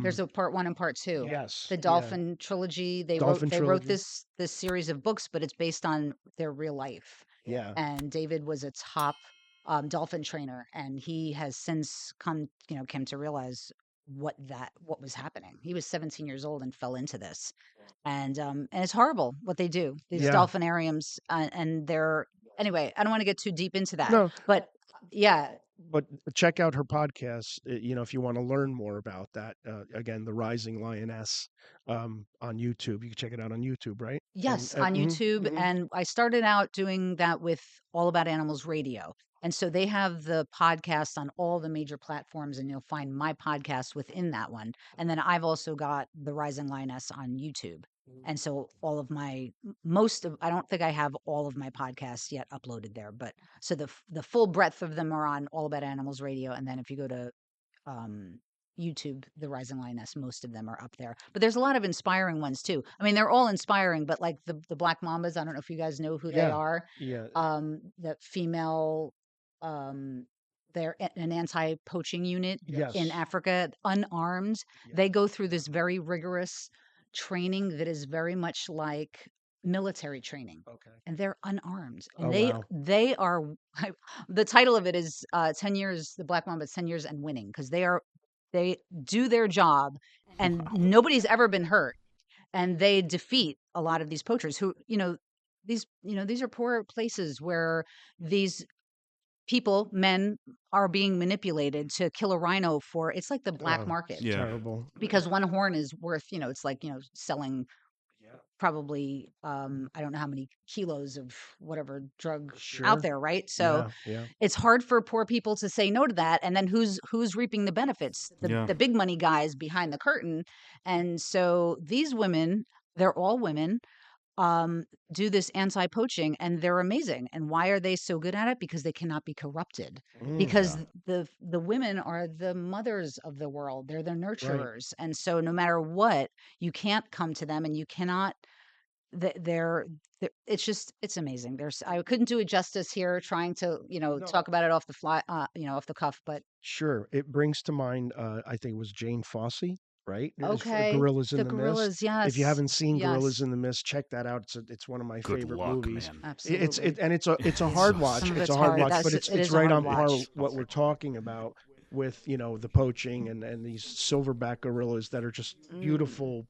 S2: There's a part one and part two.
S1: Yes,
S2: The
S1: yeah,
S2: Dolphin trilogy.
S1: Dolphin
S2: They wrote
S1: trilogy.
S2: this series of books, but it's based on their real life.
S1: Yeah,
S2: And David was a top dolphin trainer, and he has since came to realize what was happening. He was 17 years old and fell into this, and it's horrible what they do. These
S1: yeah.
S2: dolphinariums, and they're anyway. I don't want to get too deep into that,
S1: No,
S2: but yeah,
S1: but check out her podcast. If you want to learn more about that. Again, the Rising Lioness, on YouTube. You can check it out on YouTube, right? And
S2: yes, on YouTube. And I started out doing that with All About Animals Radio. And so they have the podcast on all the major platforms, and you'll find my podcast within that one. And then I've also got the Rising Lioness on YouTube. And so all of most of, I don't think I have all of my podcasts yet uploaded there, but so the full breadth of them are on All About Animals Radio. And then if you go to um, YouTube, The Rising Lioness, most of them are up there. But there's a lot of inspiring ones too. I mean, they're all inspiring, but like the Black Mambas, I don't know if you guys know who they
S1: yeah,
S2: are.
S1: yeah,
S2: The female, um, they're an anti-poaching unit in
S1: yes,
S2: Africa, unarmed. They go through this very rigorous training that is very much like military training,
S1: okay.
S2: and they're unarmed, and
S1: Oh wow.
S2: they are the title of it is 10 years, the Black Mamba, 10 years and winning, because they do their job and nobody's ever been hurt, and they defeat a lot of these poachers who, these are poor places where these people, men, are being manipulated to kill a rhino for, it's like the black
S1: Oh,
S2: market,
S1: it's
S3: Yeah.
S1: terrible.
S2: because one horn is worth, it's like, selling probably I don't know how many kilos of whatever drug out
S1: Sure.
S2: there, right? So
S1: Yeah, yeah.
S2: it's hard for poor people to say no to that, and then who's reaping the benefits?
S3: Yeah.
S2: The big money guys behind the curtain. And so these women, they're all women, um, do this anti-poaching, and they're amazing. And why are they so good at it? Because they cannot be corrupted. Because
S3: Yeah.
S2: the women are the mothers of the world. They're the
S1: Right.
S2: nurturers. And so no matter what, you can't come to them, and you cannot it's amazing. I couldn't do it justice here trying to,
S1: No.
S2: talk about it off the fly, off the cuff, but
S1: Sure. It brings to mind, I think it was Jane Fossey, right? It was for
S2: okay.
S1: Gorillas in
S2: The
S1: the Mist.
S2: gorillas,
S1: If you
S2: yes.
S1: haven't seen Gorillas
S2: Yes.
S1: in the Mist, check that out. It's one of my
S3: Good
S1: favorite
S3: luck,
S1: movies.
S3: man.
S2: Absolutely.
S1: It's a
S3: It's
S1: hard
S3: so
S1: watch.
S2: Some of
S1: It's
S2: it's
S1: a hard
S2: hard.
S1: watch, but
S2: It
S1: it's
S2: is a
S1: right
S2: hard
S1: on par
S2: watch.
S1: with what we're talking about with, the poaching and these silverback gorillas that are just
S2: Mm,
S1: beautiful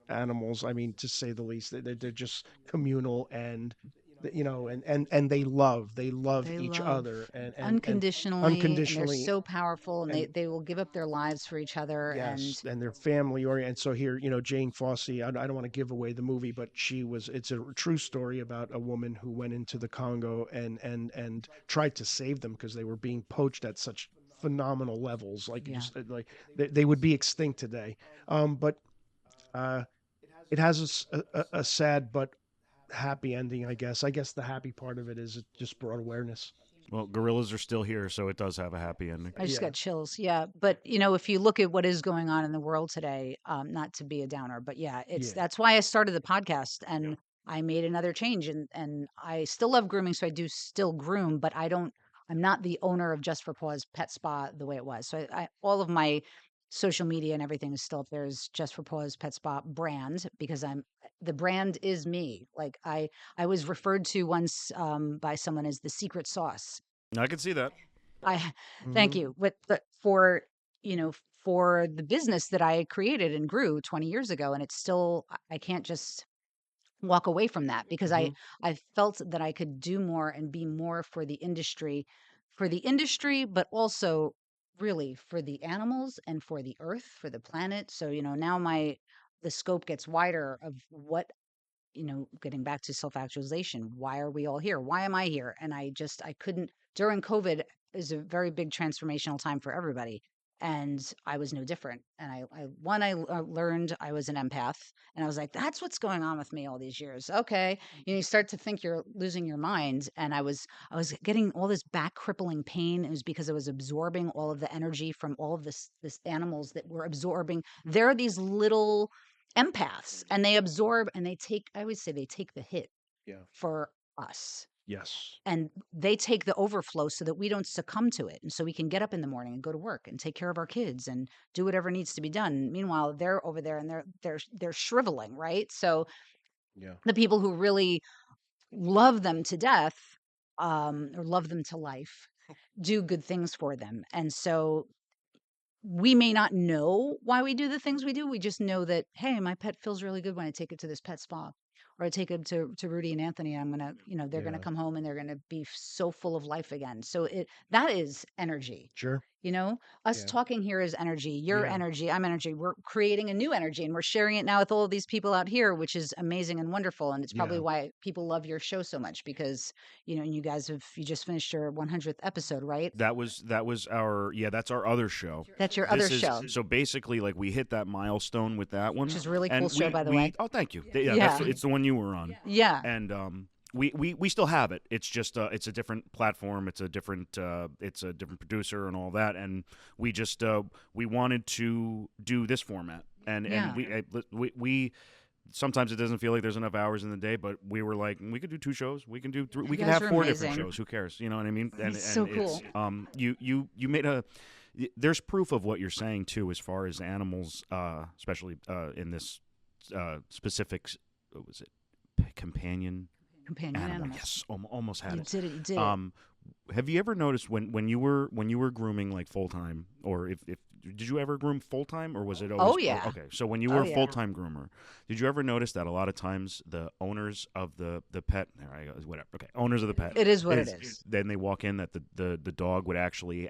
S1: animals. I mean, to say the least, they're just communal, and and they love
S2: they
S1: each
S2: love
S1: other, and
S2: unconditionally, and they're
S1: unconditionally,
S2: so powerful, and
S1: and
S2: they will give up their lives for each other. And
S1: yes, and they're family oriented. And so here, Jane Fossey. I don't want to give away the movie, but it's a true story about a woman who went into the Congo and tried to save them because they were being poached at such phenomenal levels. Like
S2: yeah,
S1: just like they would be extinct today. But uh, it has a sad but happy ending, I guess. I guess the happy part of it is it just brought awareness.
S3: Well, gorillas are still here, so it does have a happy ending.
S2: I just
S1: Yeah,
S2: got chills. Yeah. But, if you look at what is going on in the world today, not to be a downer, but yeah,
S1: yeah,
S2: that's why I started the podcast, and I made another change, and I still love grooming. So I do still groom, but I'm not the owner of Just for Paws Pet Spa the way it was. So all of my social media and everything is still up there as Just for Paws Pet Spa brand, because the brand is me. Like I was referred to once by someone as the secret sauce.
S3: I can see that.
S2: I thank
S1: hmm
S2: you. But for, for the business that I created and grew 20 years ago, and it's still, I can't just walk away from that, because
S1: hmm
S2: I felt that I could do more and be more for the industry, but also really for the animals and for the earth, for the planet. So, now the scope gets wider of what, getting back to self-actualization. Why are we all here? Why am I here? And I couldn't, during COVID is a very big transformational time for everybody. and I was no different. And I learned I was an empath, and I was like, that's what's going on with me all these years. Okay, you start to think you're losing your mind, and I was getting all this back crippling pain. It was because I was absorbing all of the energy from all of this animals that were absorbing. There are these little empaths, and they absorb and they take. I always say they take the hit
S1: Yeah.
S2: for us,
S1: Yes.
S2: and they take the overflow so that we don't succumb to it, and so we can get up in the morning and go to work and take care of our kids and do whatever needs to be done. Meanwhile, they're over there and they're shriveling, right? So
S1: Yeah.
S2: the people who really love them to death, or love them to life, do good things for them. And so we may not know why we do the things we do. We just know that, hey, my pet feels really good when I take it to this pet spa, or I take it to Rudy and Anthony. I'm gonna, they're gonna
S1: Yeah.
S2: come home and they're gonna be so full of life again. So that is energy.
S1: Sure.
S2: Us
S1: Yeah.
S2: talking here is energy. Your
S1: Yeah.
S2: energy, I'm energy. We're creating a new energy, and we're sharing it now with all of these people out here, which is amazing and wonderful. And it's probably
S1: Yeah.
S2: why people love your show so much, because and you just finished your 100th episode, right?
S3: That was our that's our other show.
S2: That's your other
S3: This is
S2: show,
S3: so basically like we hit that milestone with that
S2: which
S3: one,
S2: is a really cool
S3: and
S2: show, by the way.
S3: oh, thank you. Yeah,
S2: Yeah.
S3: it's the one you were on,
S2: Yeah.
S3: and we still have it. It's just it's a different platform. It's a different producer and all that, and we just we wanted to do this format, and
S2: Yeah.
S3: we sometimes it doesn't feel like there's enough hours in the day, but we were like, we could do 2 shows, we can do 3, we can
S2: guys
S3: have
S2: are
S3: 4 different
S2: amazing.
S3: shows. Who cares? You know what I mean? And
S2: It's so
S3: it's
S2: cool.
S3: you made there's proof of what you're saying too, as far as animals, especially in this specific, what was it, companion
S2: Companion
S3: animal?
S2: animals.
S3: Yes, almost had
S2: You
S3: it.
S2: did it. You did it.
S3: Have you ever noticed when you were grooming like full time, or if did you ever groom full time, or was it always?
S2: Oh, yeah.
S3: Okay, so when you
S2: Oh,
S3: were a
S2: yeah.
S3: full time groomer, did you ever notice that a lot of times the owners of the pet, there I go, whatever. Okay, owners of the pet.
S2: It is what it is.
S3: Then they walk in that the dog would actually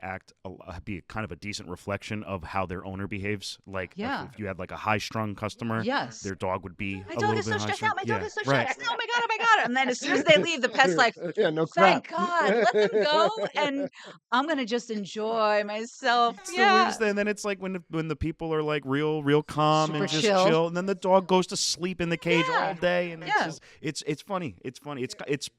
S3: be kind of a decent reflection of how their owner behaves. Like
S2: Yeah.
S3: if you had like a high strung customer,
S2: Yes.
S3: their dog would be
S2: My
S3: a
S2: dog
S3: little
S2: is so
S3: bit high
S2: stressed
S3: strung.
S2: out. My dog
S3: Yeah,
S2: is so
S3: right.
S2: stressed. Oh my god. Oh my god. And then as soon as they leave, the pet's like,
S1: Yeah, no crap.
S2: thank God, let them go, and I'm gonna just enjoy myself.
S3: It's the
S2: Yeah.
S3: weirdest thing. And then it's like when the people are like real calm
S2: Super
S3: and just
S2: chill.
S3: chill, and then the dog goes to sleep in the cage
S2: Yeah.
S3: all day, and
S2: Yeah.
S3: it's funny. It's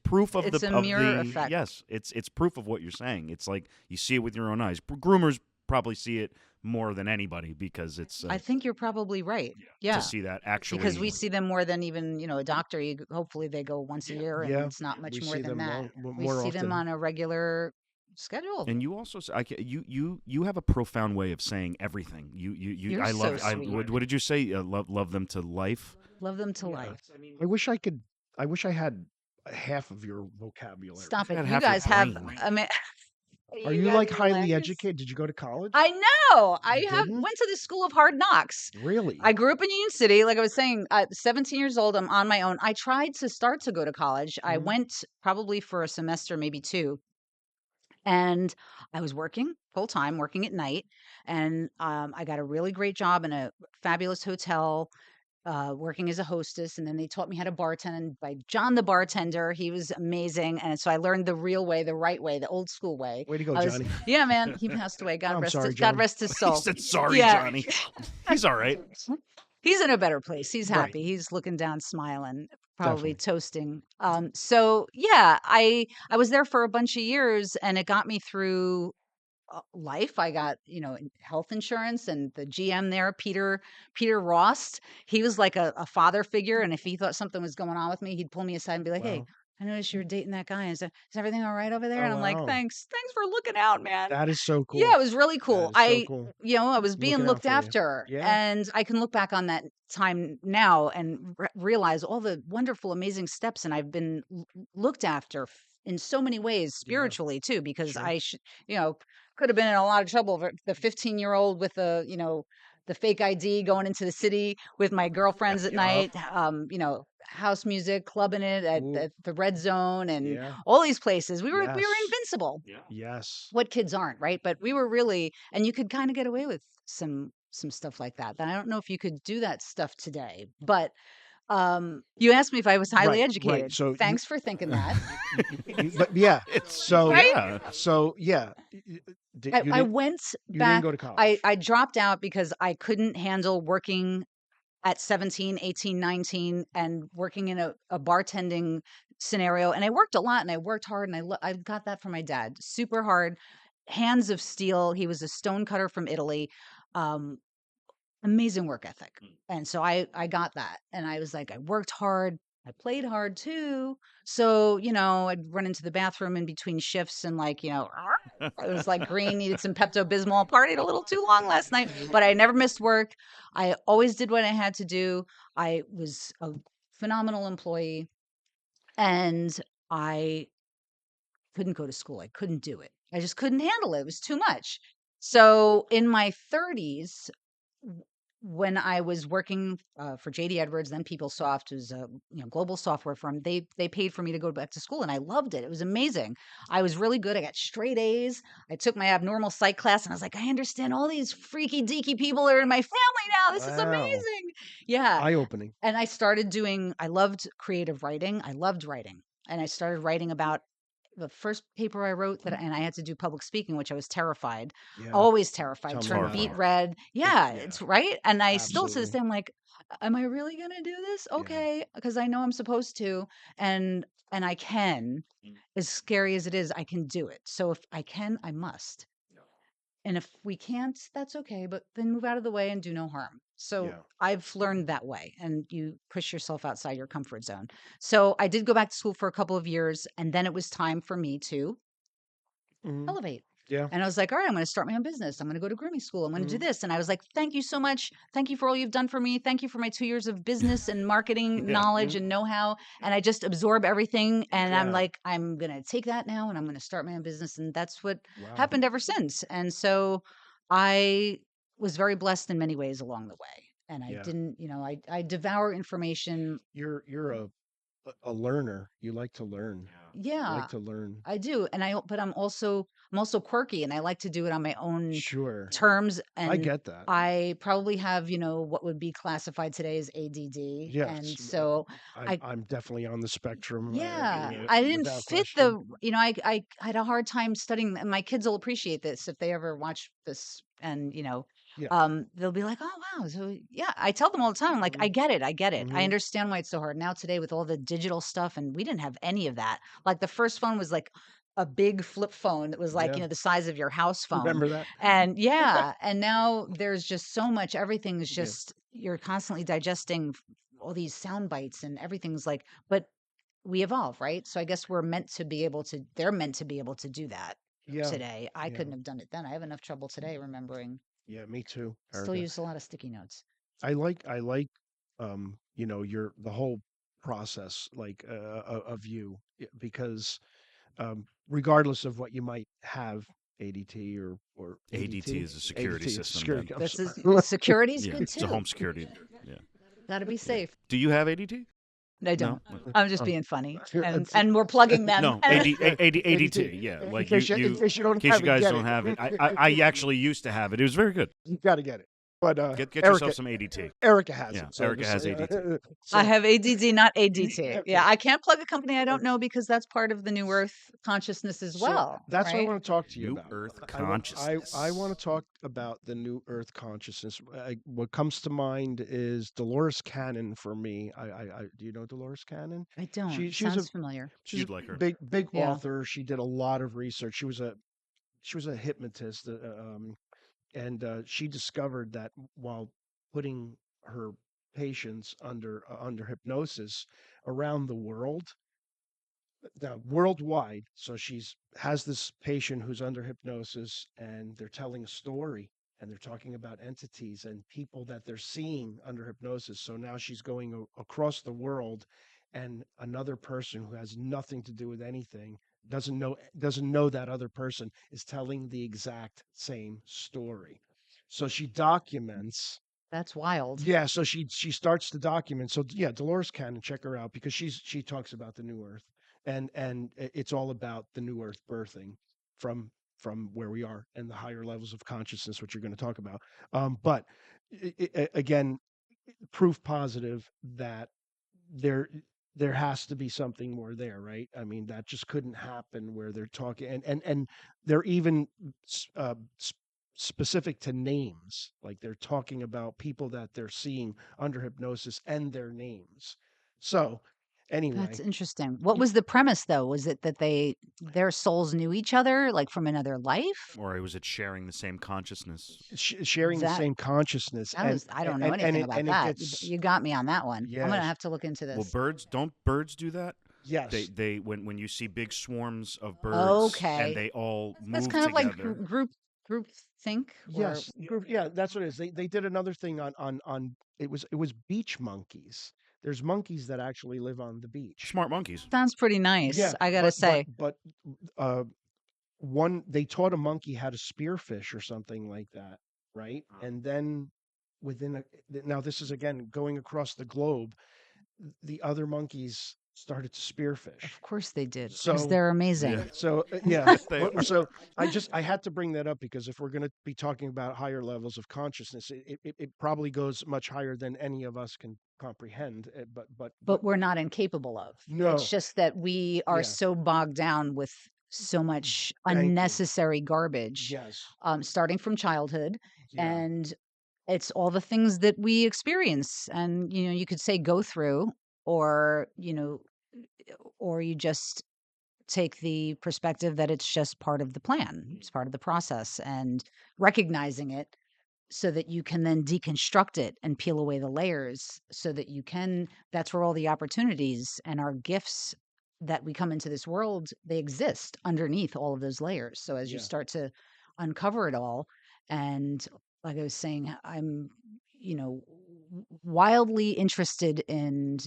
S3: proof of
S2: It's
S3: the
S2: a mirror
S3: the
S2: effect.
S3: yes. It's proof of what you're saying. It's like you see it with your own eyes. Groomers probably see it more than anybody because it's
S2: I think you're probably right. Yeah.
S3: to see that actually
S2: Because we see them more than even, a doctor. Hopefully they go once a year, and
S1: Yeah,
S2: it's not much
S1: we
S2: more
S1: see
S2: than
S1: them
S2: that. We
S1: more
S2: see them
S1: often.
S2: on a regular schedule.
S3: And you also you have a profound way of saying everything.
S2: You're
S3: I
S2: so
S3: love
S2: sweet.
S3: what did you say? Love them to life.
S2: Love them to life.
S1: I wish I had half of your vocabulary.
S2: Stop it.
S3: Got
S2: You
S3: half your
S2: guys have
S3: brain.
S2: I mean
S1: Are you
S2: guys
S1: like
S2: are
S1: highly
S2: hilarious.
S1: educated? Did you go to college?
S2: I know. I
S1: Didn't?
S2: went to the School of Hard Knocks.
S1: Really?
S2: I grew up in Union City. Like I was saying, at 17 years old, I'm on my own. I tried to start to go to college. I
S1: Mhm.
S2: went probably for a semester, maybe 2. And I was working full time, working at night. And I got a really great job in a fabulous hotel, working as a hostess. And then they taught me how to bartend, and by John the bartender. He was amazing. And so I learned the real way, the right way, the old school way.
S1: Way to go,
S2: I was,
S1: Johnny.
S2: yeah, man. He passed away.
S1: Oh, I'm sorry,
S2: God
S1: John.
S2: rest his
S3: He
S2: soul.
S3: said sorry,
S2: Yeah.
S3: Johnny. He's all right.
S2: He's in a better place. He's
S1: Right.
S2: happy. He's looking down, smiling, probably
S1: Definitely.
S2: toasting. So yeah, I was there for a bunch of years, and it got me through life. I got, health insurance, and the GM there, Peter Rost, he was like a father figure. And if he thought something was going on with me, he'd pull me aside and be like, hey,
S1: Wow.
S2: I noticed you're dating that guy. Is everything all right over there? And
S1: Oh,
S2: I'm like,
S1: wow.
S2: thanks for looking out, man.
S1: That is so cool.
S2: Yeah, it was really cool.
S1: That is so cool.
S2: I was being
S1: Looking out
S2: looked
S1: for you.
S2: after,
S1: Yeah.
S2: and I can look back on that time now and realize all the wonderful, amazing steps, and I've been looked after in so many ways, spiritually too, because
S1: Sure.
S2: I could have been in a lot of trouble. The 15-year-old with the fake ID going into the city with my girlfriends at
S1: Yup.
S2: night, house music, clubbing it at
S1: Ooh.
S2: the Red Zone and
S1: Yeah.
S2: all these places. We were
S1: Yes.
S2: invincible.
S1: Yes.
S2: What kids aren't, right? But we were really, and you could kind of get away with some stuff like that. That I don't know if you could do that stuff today, but You asked me if I was highly
S1: Right, right.
S2: educated.
S1: So
S2: Thanks for thinking that.
S1: but yeah.
S3: It's
S1: So
S2: Right?
S3: yeah.
S1: so yeah, you
S2: I
S1: didn't
S2: went
S1: you didn't
S2: back.
S1: go to
S2: I
S1: college.
S2: I dropped out because I couldn't handle working at 17, 18, 19, and working in a bartending scenario. And I worked a lot and I worked hard and I got that from my dad. Super hard, hands of steel. He was a stone cutter from Italy. Um, Amazing work ethic. And so I got that. And I was like, I worked hard. I played hard too. So, I'd run into the bathroom in between shifts and like, it was like green, needed some Pepto Bismol, partied a little too long last night, but I never missed work. I always did what I had to do. I was a phenomenal employee and I couldn't go to school. I couldn't do it. I just couldn't handle it. It was too much. So in my 30s, w- when I was working for JD Edwards, then PeopleSoft, who's a global software firm, they paid for me to go back to school, and I loved it. It was amazing. I was really good. I got straight A's. I took my abnormal psych class, and I was like, I understand all these freaky deaky people are in my family now. This is
S1: Wow.
S2: amazing. Yeah,
S1: Eye-opening.
S2: and I started doing. I loved creative writing. I loved writing, and I started writing about the first paper I wrote and I had to do public speaking, which I was terrified,
S1: Yeah.
S2: always terrified,
S1: Tell me
S2: turned
S1: about
S2: beet
S1: it.
S2: red.
S1: It
S2: Yeah,
S1: yeah,
S2: it's right. And I still to this
S1: absolutely.
S2: day, I'm like, am I really gonna do this?
S1: Yeah.
S2: Okay, because I know I'm supposed to, and I can. As scary as it is, I can do it. So if I can, I must. And if we can't, that's okay, but then move out of the way and do no harm. So
S1: Yeah.
S2: I've learned that way, and you push yourself outside your comfort zone. So I did go back to school for a couple of years, and then it was time for me to
S1: Mhm.
S2: elevate.
S1: Yeah.
S2: And I was like, all right, I'm going to start my own business. I'm going to go to grooming school. I'm going to do
S1: Mhm.
S2: this. And I was like, thank you so much. Thank you for all you've done for me. Thank you for my 2 years of business and marketing
S3: Yeah.
S2: knowledge
S1: Mhm.
S2: and know how. And I just absorb everything. And I'm
S1: Yeah.
S2: like, I'm going to take that now and I'm going to start my own business. And that's what
S1: Wow.
S2: happened ever since. And so I was very blessed in many ways along the way. And I
S1: Yeah.
S2: didn't, I devour information.
S1: You're a learner. You like to learn. You like
S2: Yeah,
S1: to learn.
S2: I do, and but I'm also quirky, and I like to do it on my own
S1: Sure.
S2: terms.
S1: I
S2: And
S1: get that.
S2: I probably have, what would be classified today as ADD,
S1: Yes.
S2: and so I,
S1: I'm definitely on the spectrum,
S2: yeah, I didn't
S1: without
S2: fit
S1: question.
S2: I had a hard time studying, and my kids will appreciate this if they ever watch this, and
S1: Yeah.
S2: they'll be like, oh wow, so yeah. I tell them all the time, I'm like,
S1: Mhm.
S2: I get it, I
S1: Mhm.
S2: understand why it's so hard now today with all the digital stuff, and we didn't have any of that. Like the first phone was like a big flip phone that was like
S1: Yeah.
S2: the size of your house phone,
S1: Remember that?
S2: and yeah, and now there's just so much. Everything's
S1: Yeah.
S2: just you're constantly digesting all these sound bites, and everything's like, but we evolve, right? So I guess they're meant to be able to do that
S1: Yeah.
S2: today. I
S1: Yeah.
S2: couldn't have done it then. I have enough trouble today remembering.
S1: Yeah, me too,
S2: Still
S1: Erica.
S2: use a lot of sticky notes.
S1: I like your the whole process like of you because regardless of what you might have ADT or
S3: ADT
S1: ADT
S3: is a security
S1: ADT
S3: system.
S1: security.
S3: Then
S1: I'm
S2: This is
S1: sorry.
S2: security's
S3: yeah,
S2: good
S3: it's a
S2: too.
S3: home security. Yeah.
S2: Got to be
S3: Yeah.
S2: safe.
S3: Do you have ADT?
S2: I
S3: No.
S2: don't. I'm just
S1: Oh,
S2: being funny, and
S1: it's-
S2: and we're plugging them.
S3: No,
S2: And
S3: ADT.
S1: ADT.
S3: Yeah,
S1: In
S3: like
S1: case in case you don't
S3: case
S1: have
S3: you
S1: it,
S3: guys
S1: get
S3: don't have it. I actually used to have it. It was very good.
S1: you got to get it. But
S3: Get yourself
S1: Erica
S3: some ADT.
S1: Erica has
S3: Yeah,
S1: it, so
S3: Erica
S1: just
S3: has ADT.
S2: I
S1: so
S2: have ADD, not ADT. Yeah,
S1: okay.
S2: I can't plug a company I don't know because that's part of the New Earth consciousness as
S1: So
S2: well,
S1: that's what I
S2: right?
S1: want to talk to you
S3: New
S1: about.
S3: Earth
S1: I want
S3: consciousness.
S1: to talk about the new Earth consciousness. What comes to mind is Dolores Cannon for me. Do you know Dolores Cannon?
S2: I don't.
S1: She was a
S2: Sounds familiar.
S1: she's
S3: You'd like
S1: a
S3: her.
S1: big
S2: Yeah.
S1: author. She did a lot of research. She was a hypnotist, and she discovered that while putting her patients under hypnosis around the world, now worldwide. So she's has this patient who's under hypnosis, and they're telling a story, and they're talking about entities and people that they're seeing under hypnosis. So now she's going across the world, and another person who has nothing to do with anything doesn't know that other person is telling the exact same story. So she documents.
S2: That's wild.
S1: Yeah, so she starts to document. So yeah, Dolores Cannon, check her out because she talks about the new Earth, and it's all about the new Earth birthing from where we are and the higher levels of consciousness, which you're going to talk about. But again, proof positive that there there has to be something more there, right? I mean, that just couldn't happen where they're talking and they're even s- uh, s- specific to names, like they're talking about people that they're seeing under hypnosis and their names. So
S2: That's
S1: anyway,
S2: interesting. What
S1: y-
S2: was the premise though? Was it that their souls knew each other like from another life?
S3: Or was it sharing the same consciousness?
S1: sharing the
S2: That
S1: same consciousness
S2: that was I don't know anything about
S1: and it
S2: that.
S1: gets
S2: You got me on that one. I'm gonna
S1: yes,
S2: have to look into
S3: Well,
S2: this.
S3: birds don't birds do that?
S1: yes,
S3: They when you see big swarms of birds and
S2: Okay.
S3: they all
S2: That's
S3: move
S2: kind of like
S3: together.
S2: group think or
S1: yes, group. Yeah, that's what it is. They did another thing on it was beach monkeys. There's monkeys that actually live on the beach.
S3: Smart monkeys.
S2: sounds pretty nice,
S1: Yeah,
S2: I gotta say.
S1: but uh one they taught a monkey how to spearfish or something like that, right? And then within now this is again going across the globe, the other monkeys started to spearfish.
S2: Of course they did, because
S1: So
S2: they're
S3: Yeah.
S2: amazing.
S1: yeah.
S3: They are.
S1: So I had to bring that up because if we're going to be talking about higher levels of consciousness, it probably goes much higher than any of us can comprehend. But
S2: But we're not incapable of. It's
S1: no,
S2: just that we are
S1: yeah.
S2: so bogged down with so much
S1: Thank you.
S2: unnecessary garbage,
S1: Yes,
S2: starting from childhood,
S1: yeah,
S2: and it's all the things that we experience, and you could say go through, or or you just take the perspective that it's just part of the plan, it's part of the process, and recognizing it so that you can then deconstruct it and peel away the layers so that you can that's where all the opportunities and our gifts that we come into this world, they exist underneath all of those layers. So as you
S1: yeah,
S2: start to uncover it all, and like I was saying, I'm wildly interested in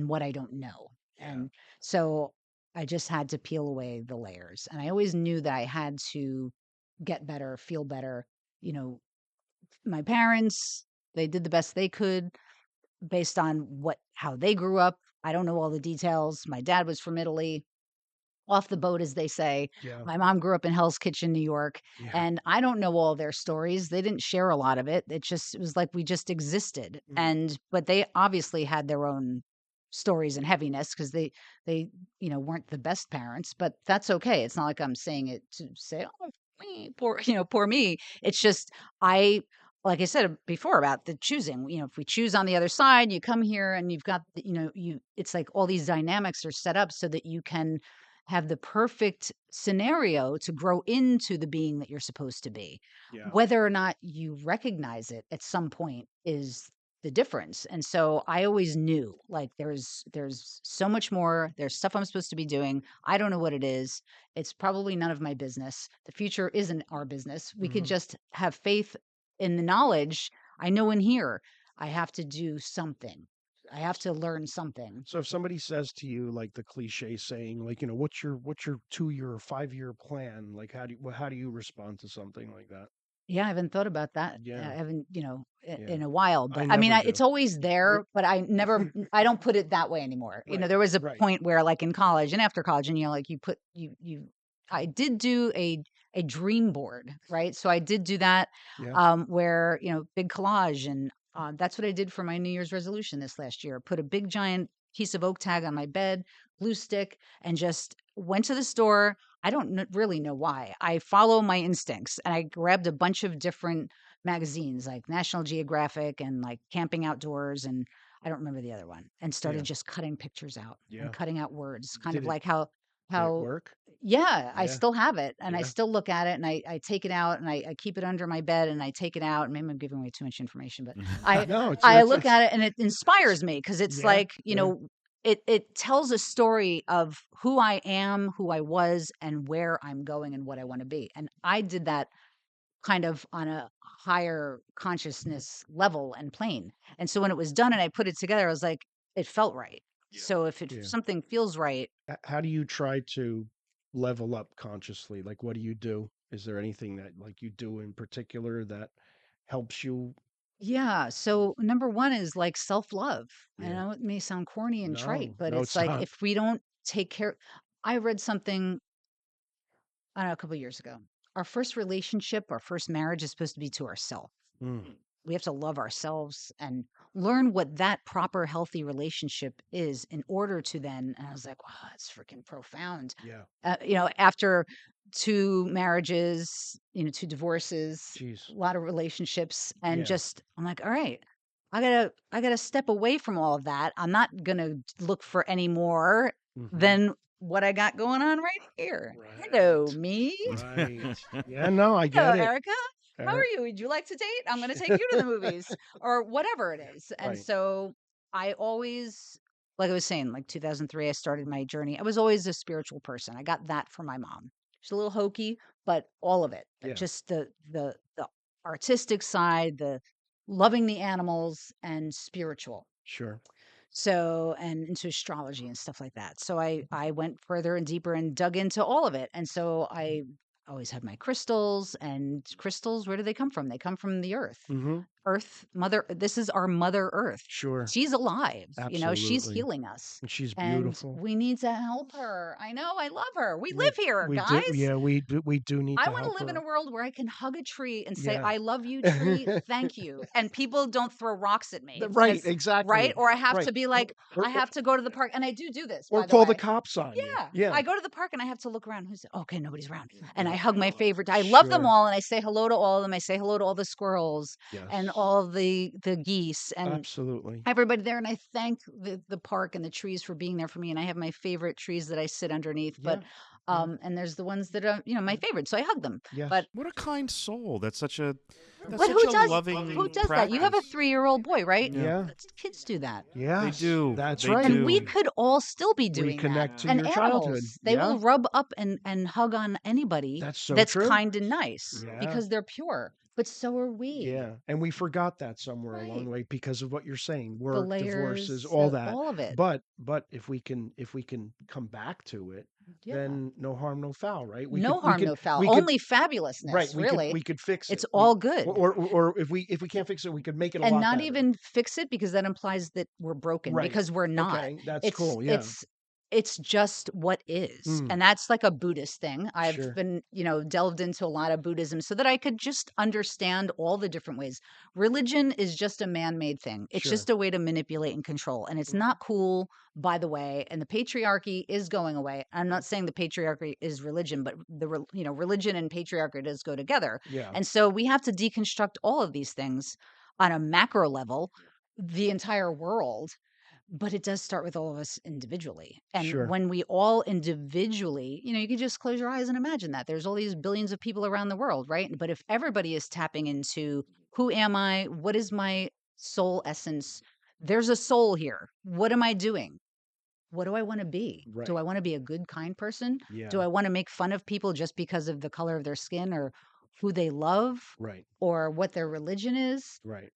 S2: what I don't know.
S1: yeah,
S2: And so I just had to peel away the layers, and I always knew that I had to get better, feel better. you know my parents, they did the best they could based on how they grew up. I don't know all the details. My dad was from Italy, off the boat, as they say.
S1: yeah,
S2: My mom grew up in Hell's Kitchen, New York,
S1: yeah.
S2: and I don't know all their stories. They didn't share a lot of it. It was like we just existed.
S1: Mm,
S2: But they obviously had their own stories and heaviness because they weren't the best parents, but that's okay. It's not like I'm saying it to say, oh, poor me. It's just I like I said before about the choosing, if we choose on the other side, you come here and you've got, it's like all these dynamics are set up so that you can have the perfect scenario to grow into the being that you're supposed to be.
S1: yeah.
S2: Whether or not you recognize it at some point is the difference. And so I always knew, like, there's so much more. There's stuff I'm supposed to be doing. I don't know what it is. It's probably none of my business. The future isn't our business. We could
S1: Hmm.
S2: just have faith in the knowledge. I know in here I have to do something. I have to learn something.
S1: So if somebody says to you like the cliche saying, like, what's your 2 year or 5 year plan? Like, how do you respond to something like that?
S2: Yeah, I haven't thought about that.
S1: Yeah,
S2: I haven't,
S1: yeah.
S2: in a while,
S1: I
S2: but I mean,
S1: never
S2: it's
S1: do.
S2: always
S1: R-
S2: there, but I don't put it that way anymore.
S1: Right,
S2: There was a
S1: right.
S2: point where like in college and after college, and like I did do a dream board, right? So I did do that,
S1: Yeah.
S2: where, big collage, and that's what I did for my New Year's resolution this last year. Put a big giant piece of oak tag on my bed, glue stick, and just went to the store. I don't really know why. I follow my instincts, and I grabbed a bunch of different magazines like National Geographic and like Camping Outdoors, and I don't remember the other one, and started
S1: Yeah.
S2: just cutting pictures out and
S1: Yeah.
S2: cutting out words, kind
S1: Did
S2: of
S1: it
S2: like how
S1: did it
S2: how
S1: work?
S2: yeah, I
S1: Yeah.
S2: still have it, and I
S1: Yeah.
S2: still look at it, and I take it out, and I keep it under my bed, and I take it out. And maybe I'm giving away too much information, but I
S1: No,
S2: I look at it, and it inspires me because it's
S1: yeah,
S2: like,
S1: yeah.
S2: it tells a story of who I am, who I was, and where I'm going, and what I want to be. And I did that kind of on a higher consciousness level and plane. And so when it was done and I put it together, I was like, it felt right. So if
S1: Yeah.
S2: something feels right.
S1: How do you try to level up consciously? Like, what do you do? Is there anything that like you do in particular that helps you?
S2: Yeah. So number one is like self-love. I
S1: Yeah.
S2: know it may sound corny and trite,
S1: No,
S2: but
S1: no,
S2: it's
S1: it's
S2: like
S1: not.
S2: if we don't take care. I read something, I don't know, a couple years ago. Our first relationship, our first marriage is supposed to be to ourselves.
S1: Mm.
S2: we have to love ourselves and learn what that proper healthy relationship is in order to then, and I was like, wow, that's freaking profound.
S1: Yeah.
S2: After 2 marriages, 2 divorces,
S1: Jeez.
S2: a lot of relationships, and
S1: Yeah.
S2: just I'm like, all right, I gotta step away from all of that. I'm not gonna look for any more
S1: Mhm.
S2: than what I got going on right here. Hello,
S1: Right.
S2: me.
S1: Right. Yeah, no, I
S2: Hello,
S1: get it.
S2: Erica. How are you? Would you like to date? I'm going to take you to the movies or whatever it is. And
S1: Right.
S2: so I always, like I was saying, like 2003, I started my journey. I was always a spiritual person. I got that from my mom. She's a little hokey, but all of it,
S1: Yeah.
S2: just the artistic side, the loving the animals and spiritual.
S1: Sure.
S2: So, and into astrology and stuff like that. So I went further and deeper and dug into all of it. And so I always had my crystals, and crystals, where do they come from? They come from the earth.
S1: Mm-hmm.
S2: Earth, mother, this is our mother earth.
S1: Sure.
S2: She's alive, she's
S1: Absolutely.
S2: healing us.
S1: And she's
S2: And
S1: beautiful.
S2: we need to help her. I know, I love her. We
S1: We
S2: live here,
S1: we
S2: guys.
S1: do. Yeah, we do need
S2: I
S1: to
S2: want to
S1: help
S2: live in
S1: her.
S2: a world where I can hug a tree and say,
S1: Yeah.
S2: I love you, tree. Thank you. And people don't throw rocks at me.
S1: Right.
S2: It's-
S1: Exactly.
S2: Right. Or I have
S1: Right.
S2: to be like,
S1: Or,
S2: I have to go to the park. And I do this,
S1: or
S2: by the
S1: call
S2: way.
S1: the cops on you.
S2: Yeah.
S1: Yeah.
S2: I go to the park and I have to look around. Who's okay? Nobody's around. And I
S1: Yeah.
S2: hug my favorite. I love them
S1: Sure.
S2: all, and I say hello to all of them. I say hello to all the squirrels and
S1: Yes.
S2: all the geese and
S1: Absolutely.
S2: everybody there. And I thank the park and the trees for being there for me. And I have my favorite trees that I sit underneath. But
S1: Yeah.
S2: and there's the ones that are my favorite, so I hug them.
S1: Yes.
S2: But
S3: What a kind soul. That's such a
S2: but
S3: such
S2: who
S3: a
S2: does
S3: loving
S2: who does that? You have a
S3: practice.
S2: 3-year-old boy, right?
S1: Yeah.
S2: Kids do that.
S1: Yes.
S3: do.
S1: That's
S3: They
S1: right.
S3: do.
S2: And we could all still be doing
S1: Reconnect
S2: that.
S1: to
S2: And
S1: your
S2: animals,
S1: childhood.
S2: they
S1: Yeah.
S2: will rub up and hug on anybody
S1: That's so
S2: that's
S1: true.
S2: kind and nice
S1: Yeah.
S2: because they're pure. But so are we.
S1: Yeah, and we forgot that somewhere along
S2: Right.
S1: the way because of what you're saying,
S2: The
S1: work,
S2: layers,
S1: divorces, all that.
S2: all of it.
S1: But if we can come back to it,
S2: Yeah.
S1: then no harm, no foul, right?
S2: No harm, no foul.
S1: we could-
S2: Only fabulousness,
S1: right.
S2: really.
S1: We could fix it.
S2: It's all good.
S1: Or if we can't fix it, we could make it a
S2: And
S1: lot
S2: not
S1: better.
S2: even fix it, because that implies that we're broken,
S1: Right.
S2: because we're not.
S1: Okay, that's
S2: It's
S1: cool. Yeah.
S2: it's just what is.
S1: Mm.
S2: And that's like a Buddhist thing. I've
S1: Sure.
S2: been, delved into a lot of Buddhism so that I could just understand all the different ways. Religion is just a man-made thing. It's
S1: Sure.
S2: just a way to manipulate and control. And it's not cool, by the way. And the patriarchy is going away. I'm not saying the patriarchy is religion, but religion and patriarchy does go together.
S1: Yeah.
S2: And so we have to deconstruct all of these things on a macro level, the entire world. But it does start with all of us individually. And
S1: Sure.
S2: when we all individually, you can just close your eyes and imagine that there's all these billions of people around the world, right? But if everybody is tapping into who am I? What is my soul essence? There's a soul here. What am I doing? What do I want to be?
S1: Right.
S2: Do I want to be a good, kind person?
S1: Yeah.
S2: Do I want to make fun of people just because of the color of their skin or who they love
S1: Right.
S2: or what their religion is?
S1: Right.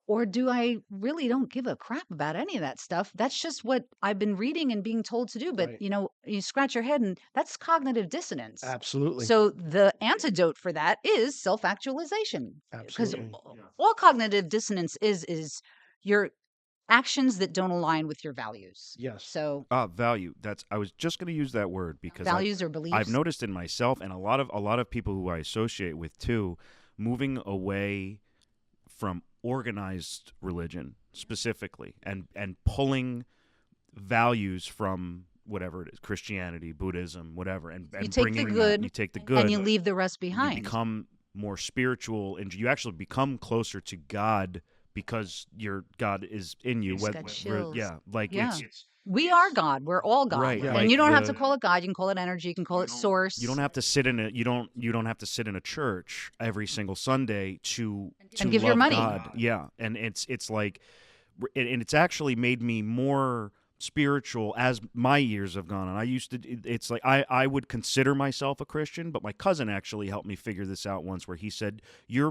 S2: Or do I really don't give a crap about any of that stuff? That's just what I've been reading and being told to do. But,
S1: Right.
S2: you scratch your head and that's cognitive dissonance.
S1: Absolutely.
S2: So the antidote for that is self-actualization. Because
S1: Absolutely.
S2: all cognitive dissonance is your actions that don't align with your values.
S1: Yes.
S2: So
S3: Value. I was just going to use that word because
S2: values or beliefs.
S3: I've noticed in myself and a lot of people who I associate with too, moving away from organized religion specifically and pulling values from whatever it is, Christianity, Buddhism, whatever, and
S2: You take
S3: bringing
S2: the good,
S3: you take the good
S2: and you leave the rest
S3: you
S2: behind.
S3: become more spiritual and you actually become closer to God because your God is in you.
S2: Just got chills.
S3: Yeah, like
S2: Yeah.
S3: it's
S2: We are God. We're all God.
S3: Right,
S2: And
S3: like
S2: you don't have to
S3: the-
S2: call it God. You can call it energy. You can call it source.
S3: you don't have to sit in a you don't have to sit in a church every single Sunday to
S2: And give your
S3: love
S2: money.
S3: God. Yeah, and it's like, and it's actually made me more spiritual as my years have gone on. I used to. It's like I would consider myself a Christian, but my cousin actually helped me figure this out once, where he said you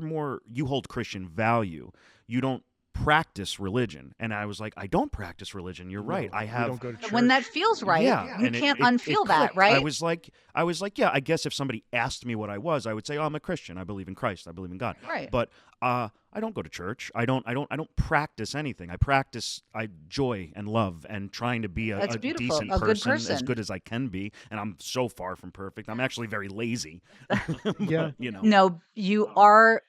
S3: hold Christian value. You don't practice religion. And I was like, I don't practice religion. You're right. I
S1: We
S3: have
S1: don't go to church.
S2: When that feels right,
S3: yeah,
S2: you
S3: and
S2: can't
S3: it
S2: unfeel that,
S3: clicked.
S2: right?
S3: I was like, yeah, I guess if somebody asked me what I was, I would say, oh, I'm a Christian. I believe in Christ. I believe in God.
S2: Right.
S3: But I don't go to church. I don't practice anything. I practice joy and love and trying to be
S2: That's
S3: a
S2: beautiful.
S3: decent
S2: A good
S3: person, as
S2: person.
S3: good as I can be. And I'm so far from perfect. I'm actually very lazy. But,
S1: Yeah.
S3: you know.
S2: No, you are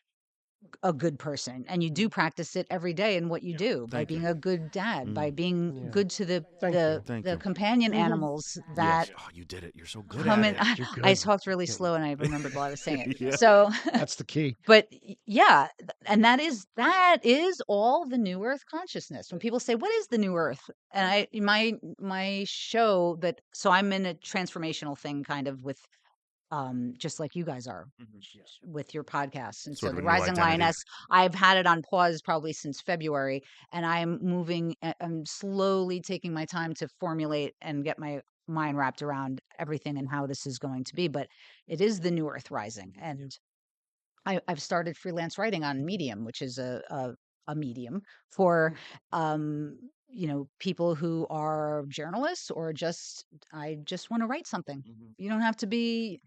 S2: a good person, and you do practice it every day in what you do by
S3: Thank you.
S2: being a good dad, by being
S1: Yeah.
S2: good to the
S1: Thank you.
S3: Thank
S2: the
S3: you.
S2: companion animals that
S3: Yes. Oh, you did it. You're so good
S2: come
S3: at
S2: in.
S3: it.
S1: You're
S2: I
S1: good.
S2: talked really
S1: Yeah.
S2: slow and I remembered while I was saying it.
S3: Yeah.
S2: So,
S1: That's the key.
S2: but yeah, and that is all the new earth consciousness. When people say, "What is the new earth?" and my show that, so I'm in a transformational thing kind of with just like you guys are with your podcasts. And
S3: Sort
S2: so
S3: of
S2: the
S3: a new
S2: Rising
S3: identity.
S2: Lioness, I've had it on pause probably since February, and I'm slowly taking my time to formulate and get my mind wrapped around everything and how this is going to be. But it is the new Earth rising, and I've started freelance writing on Medium, which is a medium for people who are journalists or just I just want to write something. You don't have to be